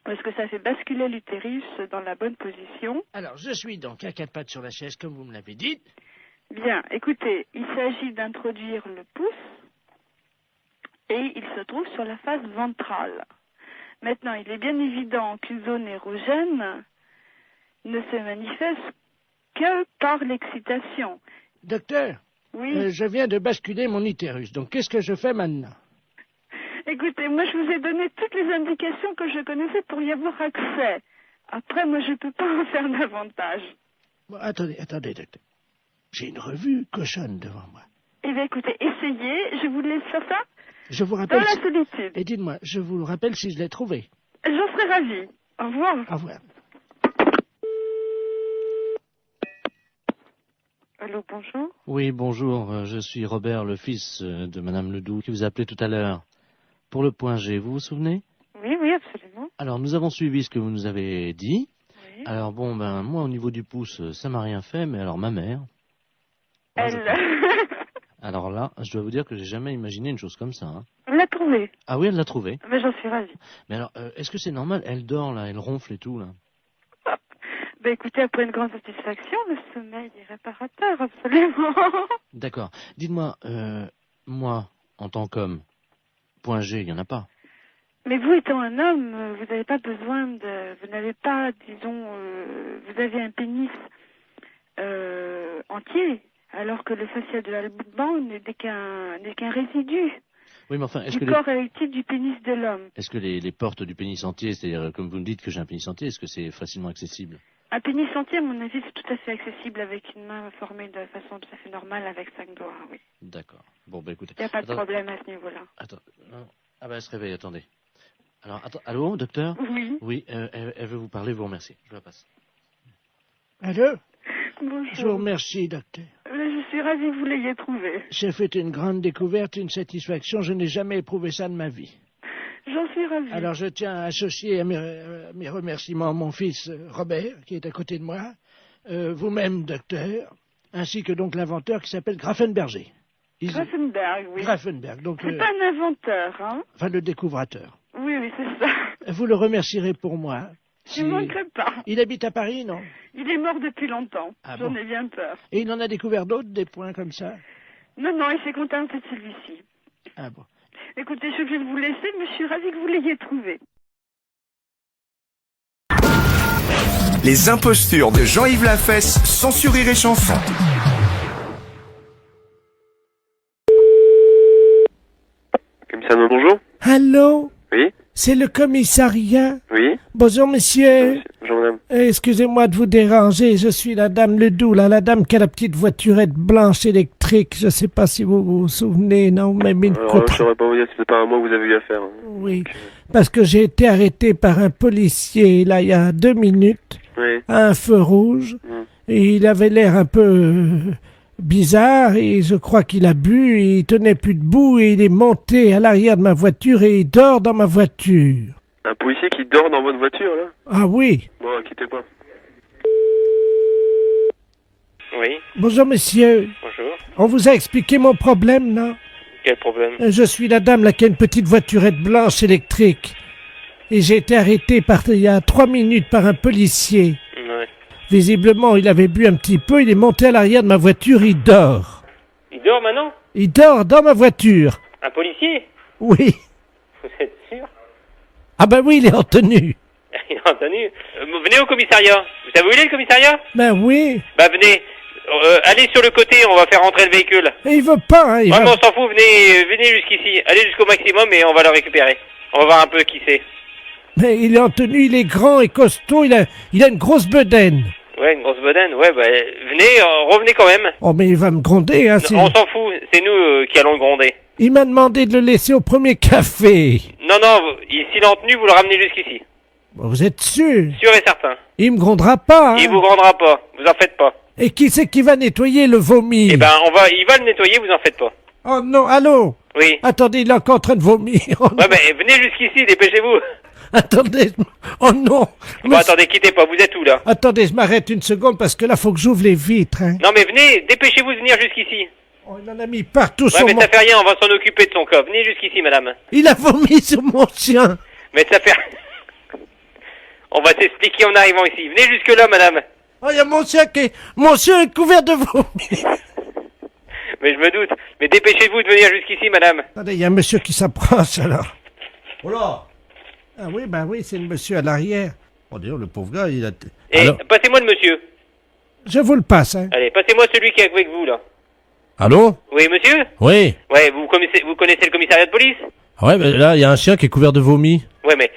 Parce que ça fait basculer l'utérus dans la bonne position. Alors, je suis donc à 4 pattes sur la chaise, comme vous me l'avez dit. Bien, écoutez, il s'agit d'introduire le pouce et il se trouve sur la face ventrale. Maintenant, il est bien évident qu'une zone érogène ne se manifeste que par l'excitation. Docteur, oui. Je viens de basculer mon utérus, donc qu'est-ce que je fais maintenant? Écoutez, moi je vous ai donné toutes les indications que je connaissais pour y avoir accès. Après, moi je ne peux pas en faire davantage. Bon, attendez, docteur. J'ai une revue cochonne devant moi. Eh bien écoutez, essayez, je vous laisse faire ça. Je vous rappelle... Dans la solitude. Et dites-moi, je vous rappelle si je l'ai trouvé. J'en serais ravie. Au revoir. Au revoir. Allô, bonjour. Oui, bonjour, je suis Robert, le fils de Madame Ledoux, qui vous a appelé tout à l'heure. Pour le point G, vous vous souvenez? Oui, oui, absolument. Alors, nous avons suivi ce que vous nous avez dit. Oui. Alors, bon, ben, moi, au niveau du pouce, ça m'a rien fait, mais alors, ma mère... Elle... Alors là, je dois vous dire que j'ai jamais imaginé une chose comme ça. Hein. Elle l'a trouvé. Ah oui, elle l'a trouvé. Mais j'en suis ravie. Mais alors, est-ce que c'est normal? Elle dort, là, elle ronfle et tout, là. Ben écoutez, après une grande satisfaction, le sommeil est réparateur, absolument. D'accord. Dites-moi, moi, en tant qu'homme, point G, il n'y en a pas. Mais vous étant un homme, vous n'avez pas besoin de... Vous n'avez pas, disons... vous avez un pénis entier, alors que le fascia de l'alban n'est qu'un résidu Oui, mais enfin, est-ce du que corps érectile du pénis de l'homme. Est-ce que les portes du pénis entier, c'est-à-dire, comme vous me dites que j'ai un pénis entier, est-ce que c'est facilement accessible? Un pénis entier, à mon avis, c'est tout à fait accessible avec une main formée de façon tout à fait normale avec 5 doigts, oui. D'accord. Bon, bah écoutez... Il n'y a pas de problème à ce niveau-là. Attends, non. Ah bah elle se réveille, attendez. Alors, attends, allô, docteur? Oui. Oui, elle veut vous parler, vous remercie. Je la passe. Allô? Bonjour. Je vous remercie, docteur. Je suis ravie que vous l'ayez trouvé. J'ai fait une grande découverte, une satisfaction. Je n'ai jamais éprouvé ça de ma vie. J'en suis ravie. Alors, je tiens à associer à mes remerciements mon fils Robert, qui est à côté de moi, vous-même, docteur, ainsi que donc l'inventeur qui s'appelle Grafenberger. Grafenberg, oui. Grafenberg, donc... C'est pas un inventeur, hein? Enfin, le découvrateur. Oui, oui, c'est ça. Vous le remercierez pour moi. Je ne manquerai pas. Il habite à Paris, non? Il est mort depuis longtemps. Ah J'en bon. ai bien peur. Et il en a découvert d'autres, des points comme ça? Non, non, il s'est contenté de celui-ci. Ah bon. Écoutez, je suis obligée de vous laisser, mais je suis ravie que vous l'ayez trouvé. Les impostures de Jean-Yves Lafesse, sans Rire et Chanson. Commissariat, bonjour. Allô? Oui. C'est le commissariat? Oui. Bonjour, monsieur. Bonjour, madame. Excusez-moi de vous déranger, je suis la dame Ledoux, là, la dame qui a la petite voiturette blanche électrique. Je sais pas si vous vous souvenez, non, mais une Alors, je saurais pas vous dire si c'est pas à moi que vous avez eu affaire. Hein. Oui, parce que j'ai été arrêté par un policier, là, il y a 2 minutes, Oui. à un feu rouge, et il avait l'air un peu bizarre, et je crois qu'il a bu, et il tenait plus debout, et il est monté à l'arrière de ma voiture, et il dort dans ma voiture. Un policier qui dort dans votre voiture, là? Ah oui. Bon, quittez pas. Oui. Bonjour, monsieur. Bonjour. On vous a expliqué mon problème, non? Quel problème? Je suis la dame là qui a une petite voiturette blanche électrique. Et j'ai été arrêté il y a 3 minutes par un policier. Ouais. Visiblement, il avait bu un petit peu, il est monté à l'arrière de ma voiture, il dort. Il dort maintenant? Il dort dans ma voiture. Un policier? Oui. Vous êtes sûr? Ah ben oui, il est en tenue. Il est en tenue. Venez au commissariat. Vous savez où il est, le commissariat? Ben oui. Bah, venez. Allez sur le côté, on va faire rentrer le véhicule. Et il veut pas, hein. Ouais, mais on s'en fout, venez jusqu'ici. Allez jusqu'au maximum et on va le récupérer. On va voir un peu qui c'est. Mais il est en tenue, il est grand et costaud, il a une grosse bedaine. Ouais, une grosse bedaine. Ouais, bah, venez, revenez quand même. Oh, mais il va me gronder, hein. On s'en fout, c'est nous qui allons le gronder. Il m'a demandé de le laisser au premier café. Non, s'il est en tenue, vous le ramenez jusqu'ici. Bon, vous êtes sûr? Sûr et certain. Il me grondera pas, hein. Il vous grondera pas, vous en faites pas. Et qui c'est qui va nettoyer le vomi? Eh ben, il va le nettoyer, vous en faites pas. Oh non, allô? Oui. Attendez, il est encore en train de vomir. Oh, ouais, ben, venez jusqu'ici, dépêchez-vous. Attendez, oh non. Bon, attendez, quittez pas, vous êtes où, là? Attendez, je m'arrête une seconde parce que là, faut que j'ouvre les vitres, hein. Non, mais venez, dépêchez-vous de venir jusqu'ici. Oh, il en a mis partout ouais, sur mais mon... ça fait rien, on va s'en occuper de son cas. Venez jusqu'ici, madame. Il a vomi sur mon chien. Mais ça fait... On va s'expliquer en arrivant ici. Venez jusque-là, madame. Oh, il y a mon chien Mon chien est couvert de vomi. Mais je me doute. Mais dépêchez-vous de venir jusqu'ici, madame. Attendez, il y a un monsieur qui s'approche, alors. Oh là. Ah oui, ben oui, c'est le monsieur à l'arrière. Oh, d'ailleurs, le pauvre gars, il a... Et passez-moi le monsieur. Je vous le passe, hein. Allez, passez-moi celui qui est avec vous, là. Allô? Oui, monsieur? Oui. Ouais, vous connaissez le commissariat de police? Ouais, mais là, il y a un chien qui est couvert de vomi. Ouais, mais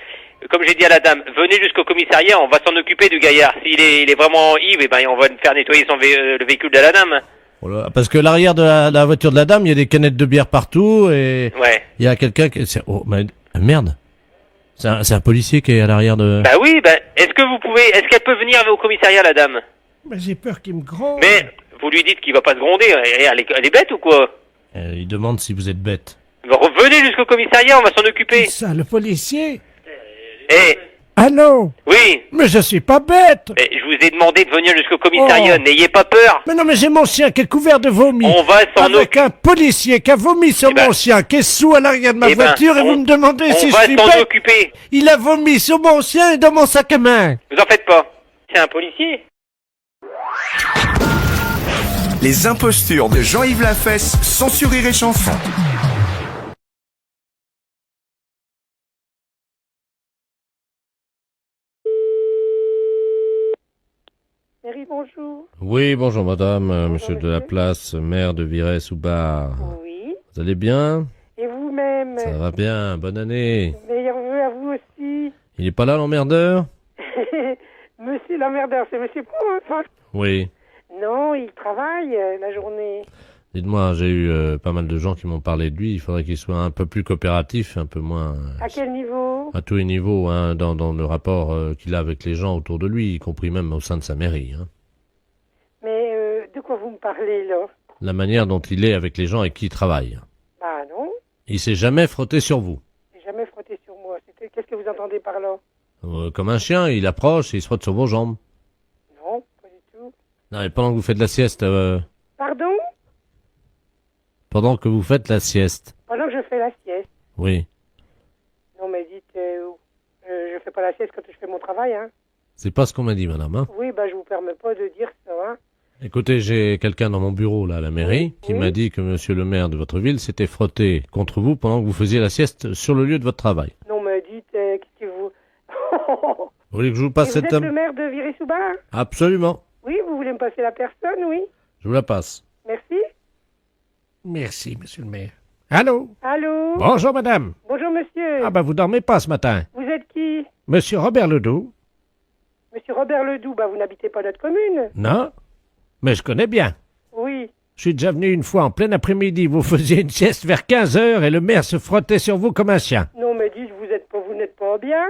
comme j'ai dit à la dame, venez jusqu'au commissariat, on va s'en occuper du gaillard. S'il est vraiment ivre, eh ben, on va faire nettoyer le véhicule de la dame. Voilà, parce que l'arrière de la voiture de la dame, il y a des canettes de bière partout et ouais. Il y a quelqu'un qui... Oh, mais, merde. C'est un policier qui est à l'arrière de... Bah oui, est-ce qu'elle peut venir au commissariat, la dame? Ben, j'ai peur qu'il me gronde. Mais Vous lui dites qu'il va pas se gronder. Elle est bête ou quoi? Il demande si vous êtes bête. Revenez jusqu'au commissariat, on va s'en occuper. Ça, le policier? Eh, Allô? oui. Mais je suis pas bête! Mais je vous ai demandé de venir jusqu'au commissariat, n'ayez pas peur. Mais non, mais j'ai mon chien qui est couvert de vomi. On va s'en Avec un policier qui a vomi sur mon chien, qui est sous à l'arrière de ma voiture, et vous me demandez si je suis On va s'en bête? occuper. Il a vomi sur mon chien et dans mon sac à main. Vous en faites pas. C'est un policier. Les impostures de Jean-Yves Lafesse, sans sur Rire et Chanson. Mairie, bonjour. Oui, bonjour madame, monsieur de la Place, maire de Virey-sous-Bar. Oui. Vous allez bien? Et vous-même? Ça va bien, bonne année. Meilleurs vœux à vous aussi. Il est pas là l'emmerdeur? Monsieur l'emmerdeur, c'est monsieur Pro, Oui. Non, il travaille la journée. Dites-moi, j'ai eu pas mal de gens qui m'ont parlé de lui, il faudrait qu'il soit un peu plus coopératif, un peu moins... À quel niveau? À tous les niveaux, hein, dans le rapport qu'il a avec les gens autour de lui, y compris même au sein de sa mairie. Hein. Mais de quoi vous me parlez, là? La manière dont il est avec les gens avec qui il travaille. Bah non, Il s'est jamais frotté sur vous. j'ai jamais frotté sur moi. Qu'est-ce que vous entendez par là? Comme un chien, il approche et il se frotte sur vos jambes. Non, pas du tout. Non, mais pendant que vous faites la sieste... Pardon? Pendant que vous faites la sieste. Pendant que je fais la sieste. Oui. Non, mais dites, je fais pas la sieste quand je fais mon travail, hein. C'est pas ce qu'on m'a dit, madame. Hein. Oui, bah je vous permets pas de dire ça, hein. Écoutez, j'ai quelqu'un dans mon bureau, là, à la mairie, qui m'a dit que monsieur le maire de votre ville s'était frotté contre vous pendant que vous faisiez la sieste sur le lieu de votre travail. Non, mais dites, qu'est-ce que vous... Vous voulez que je vous passe Et cette vous êtes dame? le maire de Virey-sous-Bar? Absolument. Oui, vous voulez me passer la personne, oui. Je vous la passe. Merci. Merci, monsieur le maire. Allô? Allô? Bonjour, madame. Bonjour, monsieur. Ah, vous dormez pas ce matin. Vous êtes qui? Monsieur Robert Ledoux? Monsieur Robert Ledoux, vous n'habitez pas notre commune? Non? Mais je connais bien. Oui. Je suis déjà venu une fois en plein après-midi. Vous faisiez une sieste vers 15h et le maire se frottait sur vous comme un chien. Non, mais dites, vous n'êtes pas bien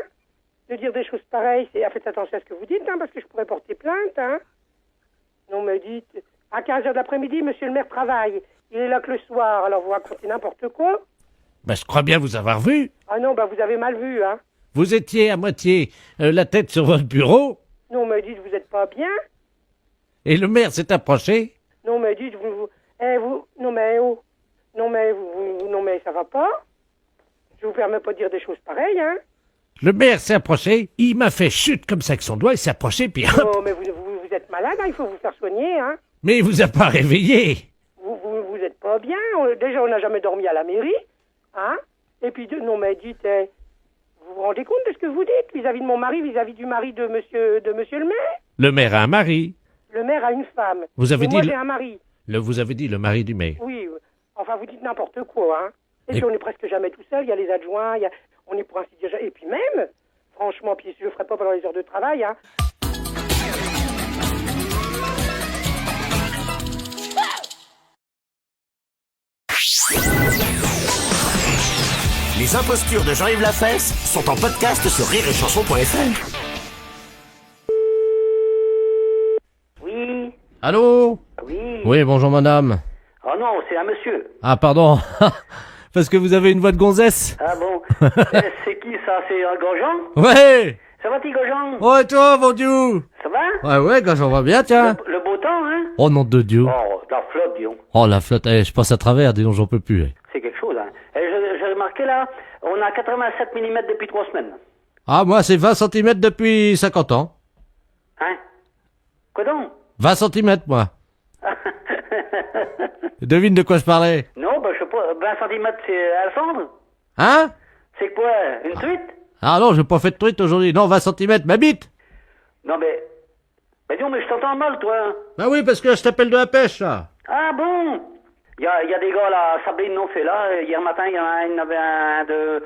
de dire des choses pareilles. Faites attention à ce que vous dites, hein, parce que je pourrais porter plainte, hein. Non, mais dites, à 15h de l'après-midi, monsieur le maire travaille. Il est là que le soir, alors vous racontez n'importe quoi. Je crois bien vous avoir vu. Ah non, vous avez mal vu, hein. Vous étiez à moitié la tête sur votre bureau Non, mais dites, vous n'êtes pas bien. et le maire s'est approché. Non, mais dites, non, mais oh. Non, mais ça va pas. Je vous permets pas de dire des choses pareilles, hein. Le maire s'est approché, il m'a fait chute comme ça avec son doigt, il s'est approché, puis hop. Oh, mais vous êtes malade, hein, il faut vous faire soigner, hein. Mais il vous a pas réveillé. Vous êtes pas bien. Déjà, on n'a jamais dormi à la mairie, hein. Et puis, non, mais dites, vous vous rendez compte de ce que vous dites vis-à-vis de mon mari, vis-à-vis du mari de monsieur le maire? Le maire a un mari. Le maire a une femme. Vous avez Et dit moi, le- j'ai un mari. Vous avez dit le mari du maire. Oui, enfin, vous dites n'importe quoi, hein. Et puis, on est presque jamais tout seul. Il y a les adjoints, on est pour ainsi dire... Et puis même, franchement, puis je le ferai pas pendant les heures de travail, hein. Les impostures de Jean-Yves Lafesse sont en podcast sur rireetchanson.fr. Oui. Allô? Oui. Oui, bonjour madame. Oh non, c'est un monsieur. Ah, pardon. Parce que vous avez une voix de gonzesse. Ah bon. C'est qui ça? C'est un Grosjean? Ouais. Ça va, petit Grosjean? Oh, et toi, mon Dieu? Ça va? Ouais, quand j'en vois bien, tiens. Le beau temps, hein? Oh, nom de Dieu. Oh, la flotte, disons. Oh, la flotte, je passe à travers, dis donc, j'en peux plus. C'est quelque chose, hein. J'ai remarqué là, on a 87 mm depuis 3 semaines. Ah, moi, c'est 20 cm depuis 50 ans. Hein? Quoi donc? 20 cm, moi. Devine de quoi je parlais. Non, je sais pas, 20 cm c'est Alexandre? Hein? C'est quoi? Une truite? Ah non, j'ai pas fait de truite aujourd'hui. Non, 20 cm, ma bite. Non, mais non, mais je t'entends mal, toi. Bah oui, parce que je t'appelle de la pêche, là. Ah bon? Il y a des gars là, Sabine non fait là, hier matin il y en avait un de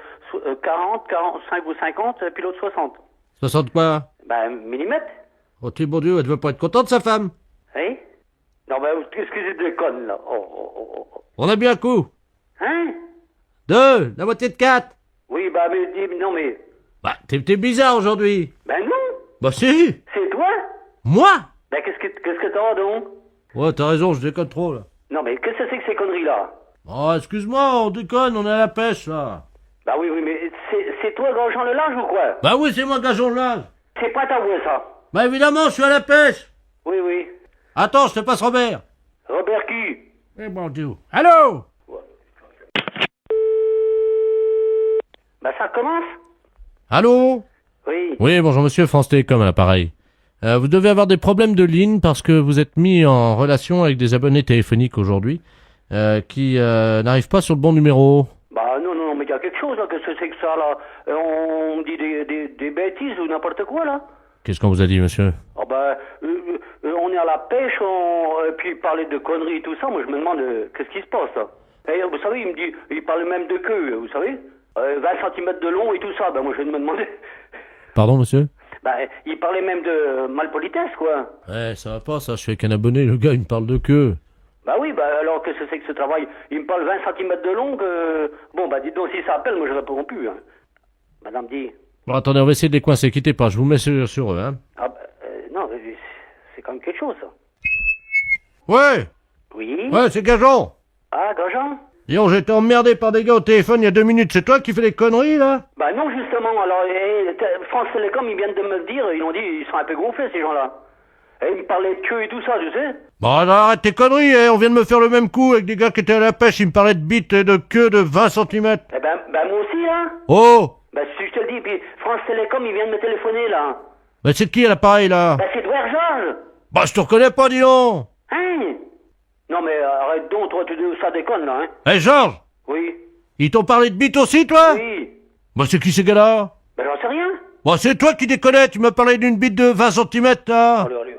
40, 45 ou 50, puis l'autre 60. 60 quoi? Millimètres. Oh, tu bon Dieu, elle devait pas être contente, sa femme. Hein? Non, qu'est-ce que c'est de conne là? Oh. On a bu un coup. Hein? 2, la moitié de 4. Oui, mais non, mais... Bah, t'es bizarre aujourd'hui. Ben non. Bah si. C'est toi? Moi? Ben qu'est-ce que t'as donc? Ouais, t'as raison, je déconne trop, là. Non, mais qu'est-ce que c'est que ces conneries-là? Oh, excuse-moi, on déconne, on est à la pêche, là. Bah oui, mais c'est toi, Grosjean le Large ou quoi? Bah oui, c'est moi, Gageon le Large. C'est pas t'avouer ça. Bah évidemment, je suis à la pêche. Oui, oui. Attends, je te passe Robert. Robert qui? Eh bon Dieu. Allô? Bah ça commence? Allô? Oui. Oui, bonjour monsieur, France Télécom à l'appareil. Vous devez avoir des problèmes de ligne parce que vous êtes mis en relation avec des abonnés téléphoniques aujourd'hui qui n'arrivent pas sur le bon numéro. Bah non, mais il y a quelque chose là, qu'est-ce que c'est que ça là? On dit des bêtises ou n'importe quoi là? Qu'est-ce qu'on vous a dit, monsieur? Oh bah, on est à la pêche, et puis parler de conneries et tout ça, moi je me demande qu'est-ce qui se passe là? Et vous savez, il me dit, il parle même de queue, vous savez? 20 cm de long et tout ça, bah moi je vais me demander. Pardon, monsieur? Bah, il parlait même de malpolitesse, quoi. Ouais, ça va pas, ça, je suis avec un abonné, le gars, il me parle de queue. Bah oui, bah alors qu'est-ce que c'est que ce travail? Il me parle 20 cm de long, bon bah dites donc, si ça appelle, moi je réponds plus, hein. Madame dit... Bon, attendez, on va essayer de les coincer, quittez pas, je vous mets sur eux, hein. Ah bah, non, c'est quand même quelque chose, ça. Ouais! Oui? Ouais, c'est Gageon! Ah, Gageon? Disons, j'ai été emmerdé par des gars au téléphone il y a 2 minutes, c'est toi qui fais des conneries, là? Bah non, justement, alors, France Télécom, ils viennent de me le dire, ils ont dit, ils sont un peu gonflés, ces gens-là. Et ils me parlaient de queue et tout ça, tu sais. Bon, alors arrête tes conneries, hein. On vient de me faire le même coup avec des gars qui étaient à la pêche, ils me parlaient de bites et de queue de 20 cm. Eh ben moi aussi, là. Oh! Bah si je te le dis, puis France Télécom, ils viennent me téléphoner, là. Bah c'est qui à l'appareil, là? Bah c'est Edouard Georges. Bah je te reconnais pas, dis donc! Hein? Non mais arrête donc, toi, ça déconne, là, hein. Hé, Georges! Oui. Ils t'ont parlé de bites aussi, toi? Oui. Bah c'est qui ces gars-là? Bah j'en sais rien. Bah c'est toi qui déconnais, tu m'as parlé d'une bite de 20 cm, là. Allez,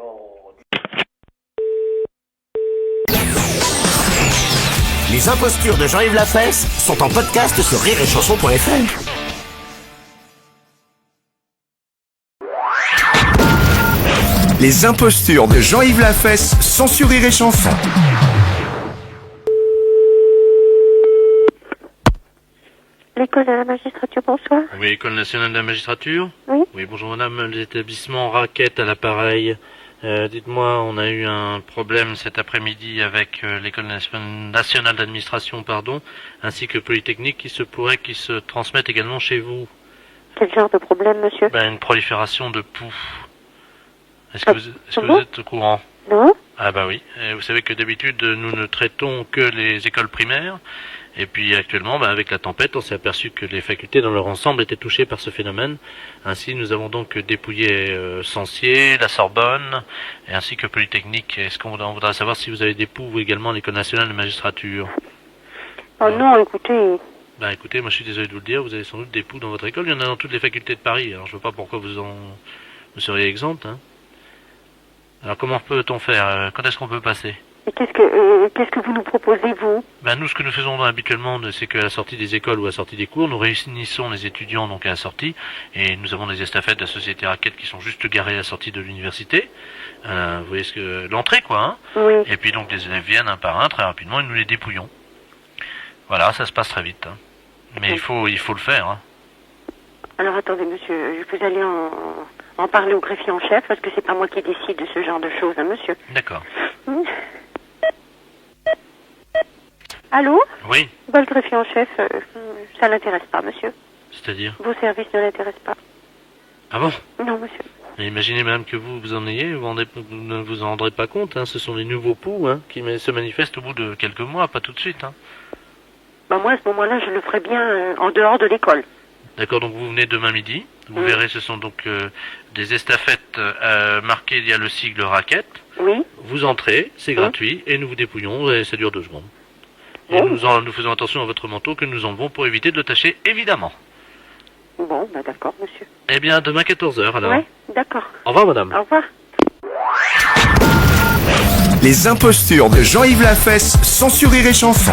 Les impostures de Jean-Yves Lafesse sont en podcast sur rireetchanson.fr. Les impostures de Jean-Yves Lafesse sont sur Rire et Chanson. L'école de la magistrature, bonsoir. Oui, École nationale de la magistrature. Oui. Oui, bonjour madame, l'établissement Raquette à l'appareil. Dites-moi, on a eu un problème cet après-midi avec l'École nationale d'administration, ainsi que Polytechnique, qui se pourrait qu'ils se transmettent également chez vous. Quel genre de problème, monsieur? Une prolifération de poux. Est-ce que vous êtes au courant? Non. Ah bah oui. Vous savez que d'habitude, nous ne traitons que les écoles primaires. Et puis actuellement, avec la tempête, on s'est aperçu que les facultés dans leur ensemble étaient touchées par ce phénomène. Ainsi, nous avons donc dépouillé Censier, la Sorbonne, et ainsi que Polytechnique. Est-ce qu'on voudrait savoir si vous avez des poux ou également l'École nationale de magistrature? Oh non, écoutez... Écoutez, moi je suis désolé de vous le dire, vous avez sans doute des poux dans votre école. Il y en a dans toutes les facultés de Paris, alors je vois pas pourquoi vous seriez exempt, hein. Alors comment peut-on faire? Quand est-ce qu'on peut passer? Et qu'est-ce que vous nous proposez, vous? Nous, ce que nous faisons habituellement, c'est qu'à la sortie des écoles ou à la sortie des cours, nous réunissons les étudiants donc à la sortie, et nous avons des estafettes de la société Raquette qui sont juste garées à la sortie de l'université. Vous voyez l'entrée, quoi, hein. Oui. Et puis donc les élèves viennent un par un très rapidement et nous les dépouillons. Voilà, ça se passe très vite, hein. Mais il faut le faire, hein. Alors attendez, monsieur, je peux aller en parler au greffier en chef, parce que c'est pas moi qui décide de ce genre de choses, hein, monsieur. D'accord. Allô? Oui. Le greffier en chef, ça l'intéresse pas, monsieur. C'est-à-dire? Vos services ne l'intéressent pas. Ah bon? Non, monsieur. Mais imaginez même que vous en ayez, vous ne vous en rendrez pas compte, hein. Ce sont les nouveaux poux, hein, qui se manifestent au bout de quelques mois, pas tout de suite, hein. Moi, à ce moment-là, je le ferai bien en dehors de l'école. D'accord, donc vous venez demain midi. Vous verrez, ce sont donc des estafettes marquées, il y a le sigle Raquette. Oui. Vous entrez, c'est gratuit, et nous vous dépouillons, et ça dure 2 secondes. Et nous faisons attention à votre manteau que nous enlevons pour éviter de le tacher, évidemment. Bon, d'accord, monsieur. Eh bien, demain 14h, alors. Oui, d'accord. Au revoir, madame. Au revoir. Les impostures de Jean-Yves Lafesse sont sur Rire et Chanson.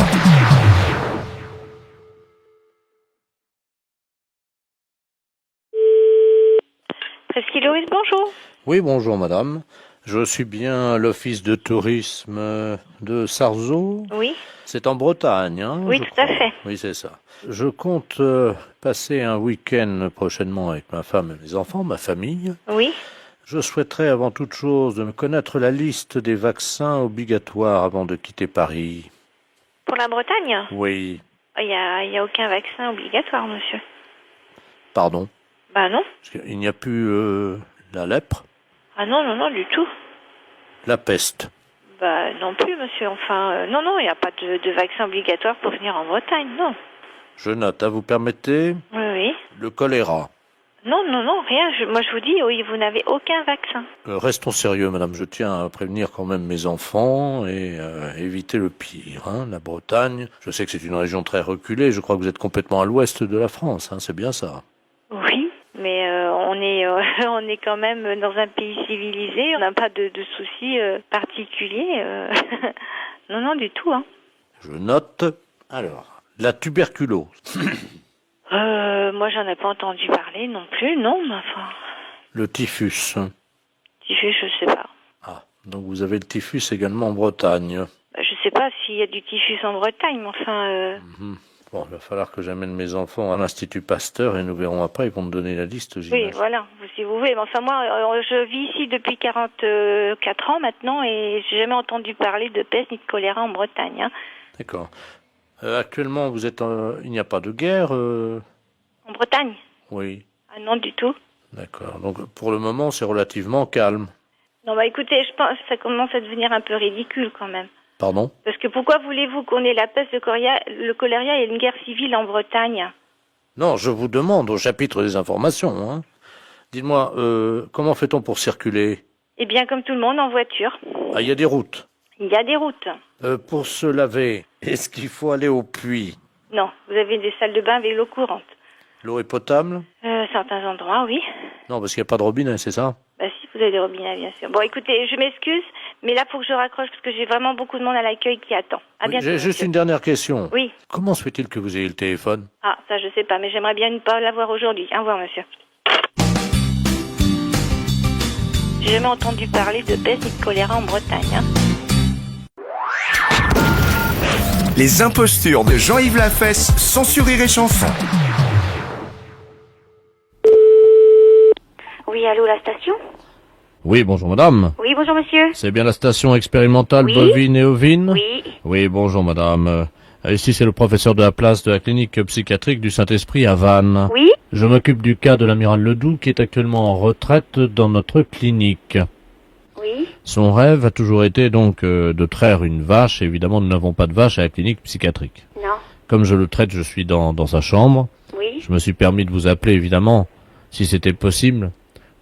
Presqu'île-Loïs, bonjour. Oui, bonjour madame. Je suis bien à l'office de tourisme de Sarzeau. Oui. C'est en Bretagne, hein? Oui, tout à fait. Oui, c'est ça. Je compte passer un week-end prochainement avec ma femme et mes enfants, ma famille. Oui. Je souhaiterais avant toute chose de me connaître la liste des vaccins obligatoires avant de quitter Paris. Pour la Bretagne? Oui. Il y a aucun vaccin obligatoire, monsieur. Pardon? Bah non. Il n'y a plus la lèpre? Ah non, non, non, du tout. La peste? Bah non plus, monsieur. Enfin, non, non, il n'y a pas de vaccin obligatoire pour venir en Bretagne, non. Je note, vous permettez? Oui, oui. Le choléra? Non, non, non, rien. Moi, je vous dis, oui, vous n'avez aucun vaccin. Restons sérieux, madame. Je tiens à prévenir quand même mes enfants et éviter le pire. Hein. La Bretagne, je sais que c'est une région très reculée. Je crois que vous êtes complètement à l'ouest de la France. Hein. C'est bien ça. Oui, mais on est quand même dans un pays civilisé. On n'a pas de soucis particuliers. Non, non, du tout. Hein. Je note. Alors, la tuberculose. Moi, j'en ai pas entendu parler non plus, non, mais enfin... Le typhus. Typhus, je sais pas. Ah, donc vous avez le typhus également en Bretagne. Je sais pas s'il y a du typhus en Bretagne, mais enfin... Bon, il va falloir que j'amène mes enfants à l'Institut Pasteur et nous verrons après, ils vont me donner la liste, j'imagine. Oui, voilà, si vous voulez. Mais enfin, moi, je vis ici depuis 44 ans maintenant et j'ai jamais entendu parler de peste ni de choléra en Bretagne. Hein. D'accord. Actuellement, vous êtes il n'y a pas de guerre En Bretagne? Oui. Ah non, du tout. D'accord. Donc, pour le moment, c'est relativement calme. Non, bah écoutez, je pense que ça commence à devenir un peu ridicule quand même. Pardon? Parce que pourquoi voulez-vous qu'on ait la peste, le choléra et une guerre civile en Bretagne? Non, je vous demande au chapitre des informations. Hein. Dites-moi, comment fait-on pour circuler? Eh bien, comme tout le monde, en voiture. Ah, il y a des routes? Il y a des routes. Pour se laver, est-ce qu'il faut aller au puits? Non, vous avez des salles de bain avec l'eau courante. L'eau est potable? Certains endroits, oui. Non, parce qu'il n'y a pas de robinet, c'est ça? Bah si, vous avez des robinets, bien sûr. Bon, écoutez, je m'excuse, mais là, faut que je raccroche parce que j'ai vraiment beaucoup de monde à l'accueil qui attend. À bientôt. J'ai juste une dernière question. Oui. Comment se fait-il que vous ayez le téléphone? Ah, ça, je sais pas, mais j'aimerais bien ne pas l'avoir aujourd'hui. Au revoir, monsieur. J'ai jamais entendu parler de peste ni de choléra en Bretagne, hein. Les impostures de Jean-Yves Lafesse, sans sur Rire et Chanson. Oui, allô, la station? Oui, bonjour madame. Oui, bonjour monsieur. C'est bien la station expérimentale Oui. bovine et ovine? Oui. Oui, bonjour madame. Ici c'est le professeur de la place de la clinique psychiatrique du Saint-Esprit à Vannes. Oui. Je m'occupe du cas de l'amiral Ledoux qui est actuellement en retraite dans notre clinique. Oui. Son rêve a toujours été donc de traire une vache. Évidemment, nous n'avons pas de vache à la clinique psychiatrique. Non. Comme je le traite, je suis dans sa chambre. Oui. Je me suis permis de vous appeler, évidemment, si c'était possible,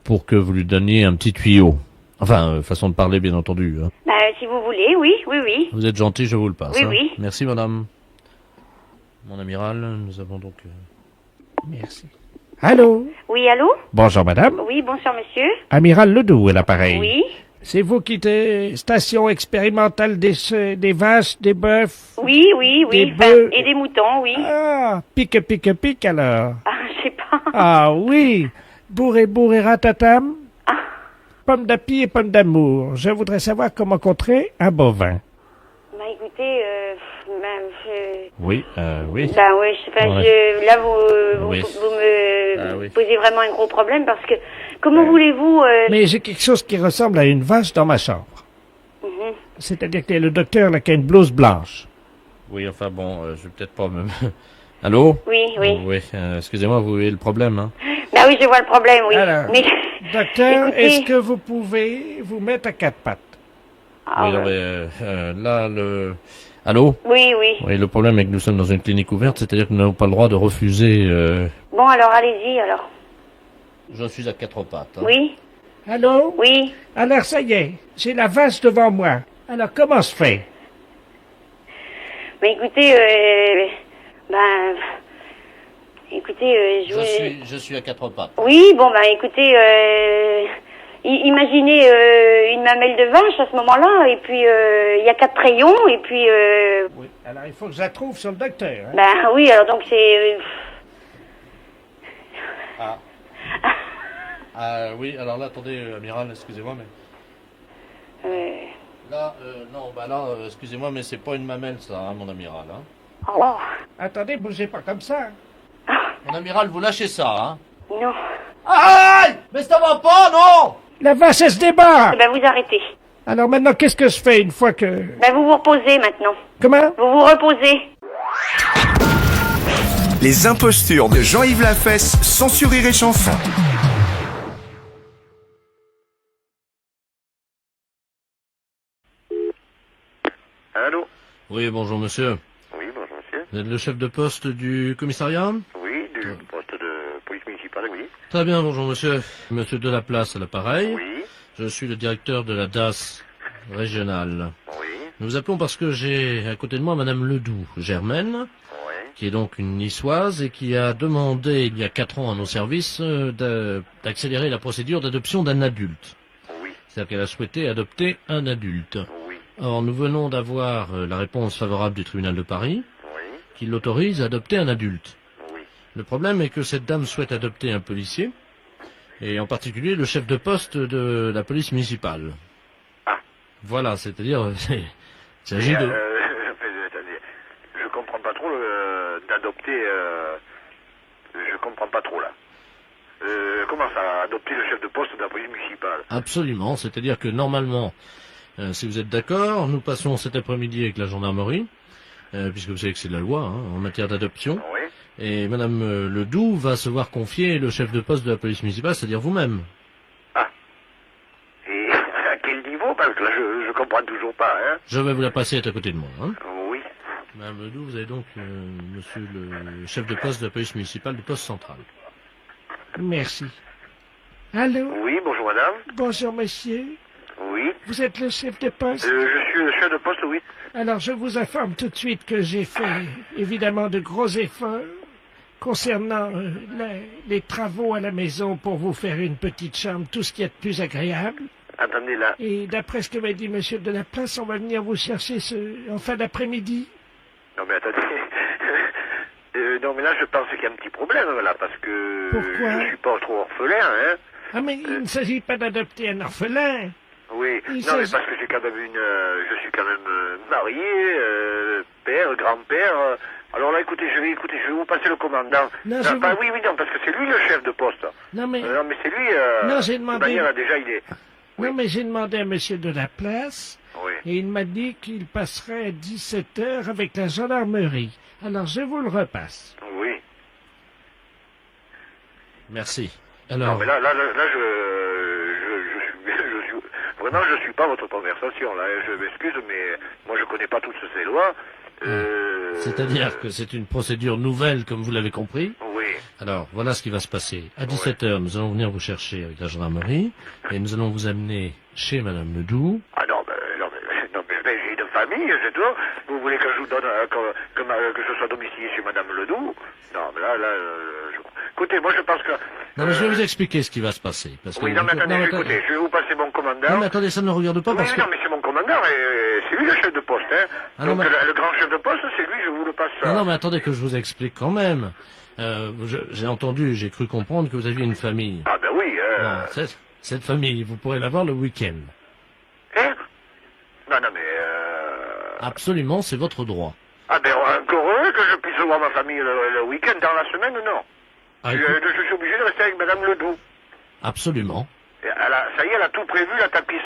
pour que vous lui donniez un petit tuyau. Enfin, façon de parler, bien entendu. Hein. Bah, si vous voulez, oui, oui, oui. Vous êtes gentil, je vous le passe. Oui, hein. oui. Merci, madame. Mon amiral, nous avons donc... Merci. Allô? Oui, allô? Bonjour, madame. Oui, bonsoir, monsieur. Amiral Ledoux est l'appareil. Oui. C'est vous qui êtes station expérimentale des vaches, des bœufs? Oui, oui, oui. Des bœufs. Et des moutons, oui. Ah, pique alors. Ah, je sais pas. Ah oui, bourré ratatam. Ah. Pomme d'api et pomme d'amour. Je voudrais savoir comment contrer un bovin. Bah, écoutez, Oui, oui. Bah, oui, je sais pas, Ouais. là, vous Oui. me posez vraiment un gros problème parce que, comment voulez-vous, Mais j'ai quelque chose qui ressemble à une vache dans ma chambre. Mhm. C'est-à-dire que le docteur là, qui a une blouse blanche. Oui, enfin bon, je vais peut-être pas me... Allô? Oui, oui. Oui, excusez-moi, vous voyez le problème, hein? Bah oui, je vois le problème, oui. Alors, Mais, docteur, écoutez- est-ce que vous pouvez vous mettre à quatre pattes? Ah, oui, non, ouais. mais là, le... Allô? Oui, oui. Oui, le problème est que nous sommes dans une clinique ouverte, c'est-à-dire que nous n'avons pas le droit de refuser... Bon, alors, allez-y, alors. Je suis à quatre pattes. Hein. Oui? Allô? Oui. Alors, ça y est, j'ai la vache devant moi. Alors, comment se fait? Mais écoutez, écoutez, Je suis à quatre pattes. Oui, bon, écoutez, imaginez une mamelle de vache à ce moment-là, et puis il y a 4 rayons, et puis... Oui, alors il faut que je la trouve sur le docteur. Hein? Oui, alors donc c'est... Oui, alors là, attendez, amiral, excusez-moi, mais... Là, non, là, excusez-moi, mais c'est pas une mamelle, ça, hein, mon amiral, hein. Oh. Attendez, bougez pas comme ça. Mon amiral, vous lâchez ça, hein. Non. Aïe! Mais ça va pas, non! La vache, elle se débat. Eh ben, vous arrêtez. Alors maintenant, qu'est-ce que je fais une fois que... Ben, vous vous reposez maintenant. Comment? Vous vous reposez. Les impostures de Jean-Yves Lafesse, sans Rire et Chanson. Allô? Oui, bonjour monsieur. Oui, bonjour monsieur. Vous êtes le chef de poste du commissariat? Oui, du poste de police municipale, oui. Très bien, bonjour monsieur. Monsieur Delaplace à l'appareil. Oui. Je suis le directeur de la DAS régionale. Oui. Nous vous appelons parce que j'ai à côté de moi madame Ledoux Germaine, qui est donc une niçoise et qui a demandé il y a 4 ans à nos services d'accélérer la procédure d'adoption d'un adulte. Oui. C'est-à-dire qu'elle a souhaité adopter un adulte. Oui. Or, nous venons d'avoir la réponse favorable du tribunal de Paris, qui l'autorise à adopter un adulte. Oui. Le problème est que cette dame souhaite adopter un policier, et en particulier le chef de poste de la police municipale. Ah. Voilà, c'est-à-dire, il s'agit de... Je comprends pas trop d'adopter... je comprends pas trop, là. Comment ça, adopter le chef de poste de la police municipale? Absolument, c'est-à-dire que normalement, si vous êtes d'accord, nous passons cet après-midi avec la gendarmerie, puisque vous savez que c'est de la loi en matière d'adoption. Oui. Et Madame Ledoux va se voir confier le chef de poste de la police municipale, c'est-à-dire vous-même. Ah. Et à quel niveau? Parce que là, je comprends toujours pas, hein. Je vais vous la passer à côté de moi. Hein. Oui. Madame Ledoux, vous avez donc monsieur le chef de poste de la police municipale du poste central. Merci. Allô? Oui, bonjour madame. Bonjour monsieur. Oui. Vous êtes le chef de poste? Je suis le chef de poste, oui. Alors je vous informe tout de suite que j'ai fait évidemment de gros efforts concernant les travaux à la maison pour vous faire une petite chambre, tout ce qui est de plus agréable. Attendez là. Et d'après ce que m'a dit monsieur Delaplace, on va venir vous chercher en fin d'après-midi. Non mais attendez. Non mais là je pense qu'il y a un petit problème là parce que Pourquoi? je suis pas trop orphelin, hein. Ah mais il ne s'agit pas d'adopter un orphelin. Oui, non mais parce que j'ai quand même je suis quand même marié, père, grand-père. Alors là écoutez, je vais vous passer le commandant. Non, oui, non, parce que c'est lui le chef de poste. Non mais c'est lui. non, j'ai demandé. De manière, déjà il est. Non mais j'ai demandé à monsieur Delaplace. Oui. Et il m'a dit qu'il passerait à 17h avec la gendarmerie. Alors je vous le repasse. Oui. Merci. Alors... Non mais là vraiment je suis pas votre conversation là. Je m'excuse mais moi je connais pas toutes ces lois. C'est-à-dire que c'est une procédure nouvelle comme vous l'avez compris. Oui. Alors voilà ce qui va se passer. À 17h nous allons venir vous chercher avec la gendarmerie et nous allons vous amener chez Madame Ledoux. Ah non mais j'ai une famille, c'est tout. Vous voulez que je vous donne que je sois domicilié chez Madame Ledoux? Non mais là écoutez, moi je pense que... Non mais je vais vous expliquer ce qui va se passer. Parce que... Oui, non mais attendez, écoutez, je vais vous passer mon commandant. Non mais attendez, ça ne me regarde pas parce que... Non mais c'est mon commandant et c'est lui le chef de poste, hein. Ah, donc non, mais... le grand chef de poste, c'est lui, je vous le passe. Non mais attendez que je vous explique quand même. J'ai entendu, j'ai cru comprendre que vous aviez une famille. Ah ben oui, Non, cette famille, vous pourrez l'avoir le week-end. Hein? Non mais... Absolument, c'est votre droit. Ah ben encore heureux que je puisse voir ma famille le week-end, dans la semaine, non. Ah, je suis obligé de rester avec Madame Ledoux. Absolument. Ça y est, elle a tout prévu, la tapisserie.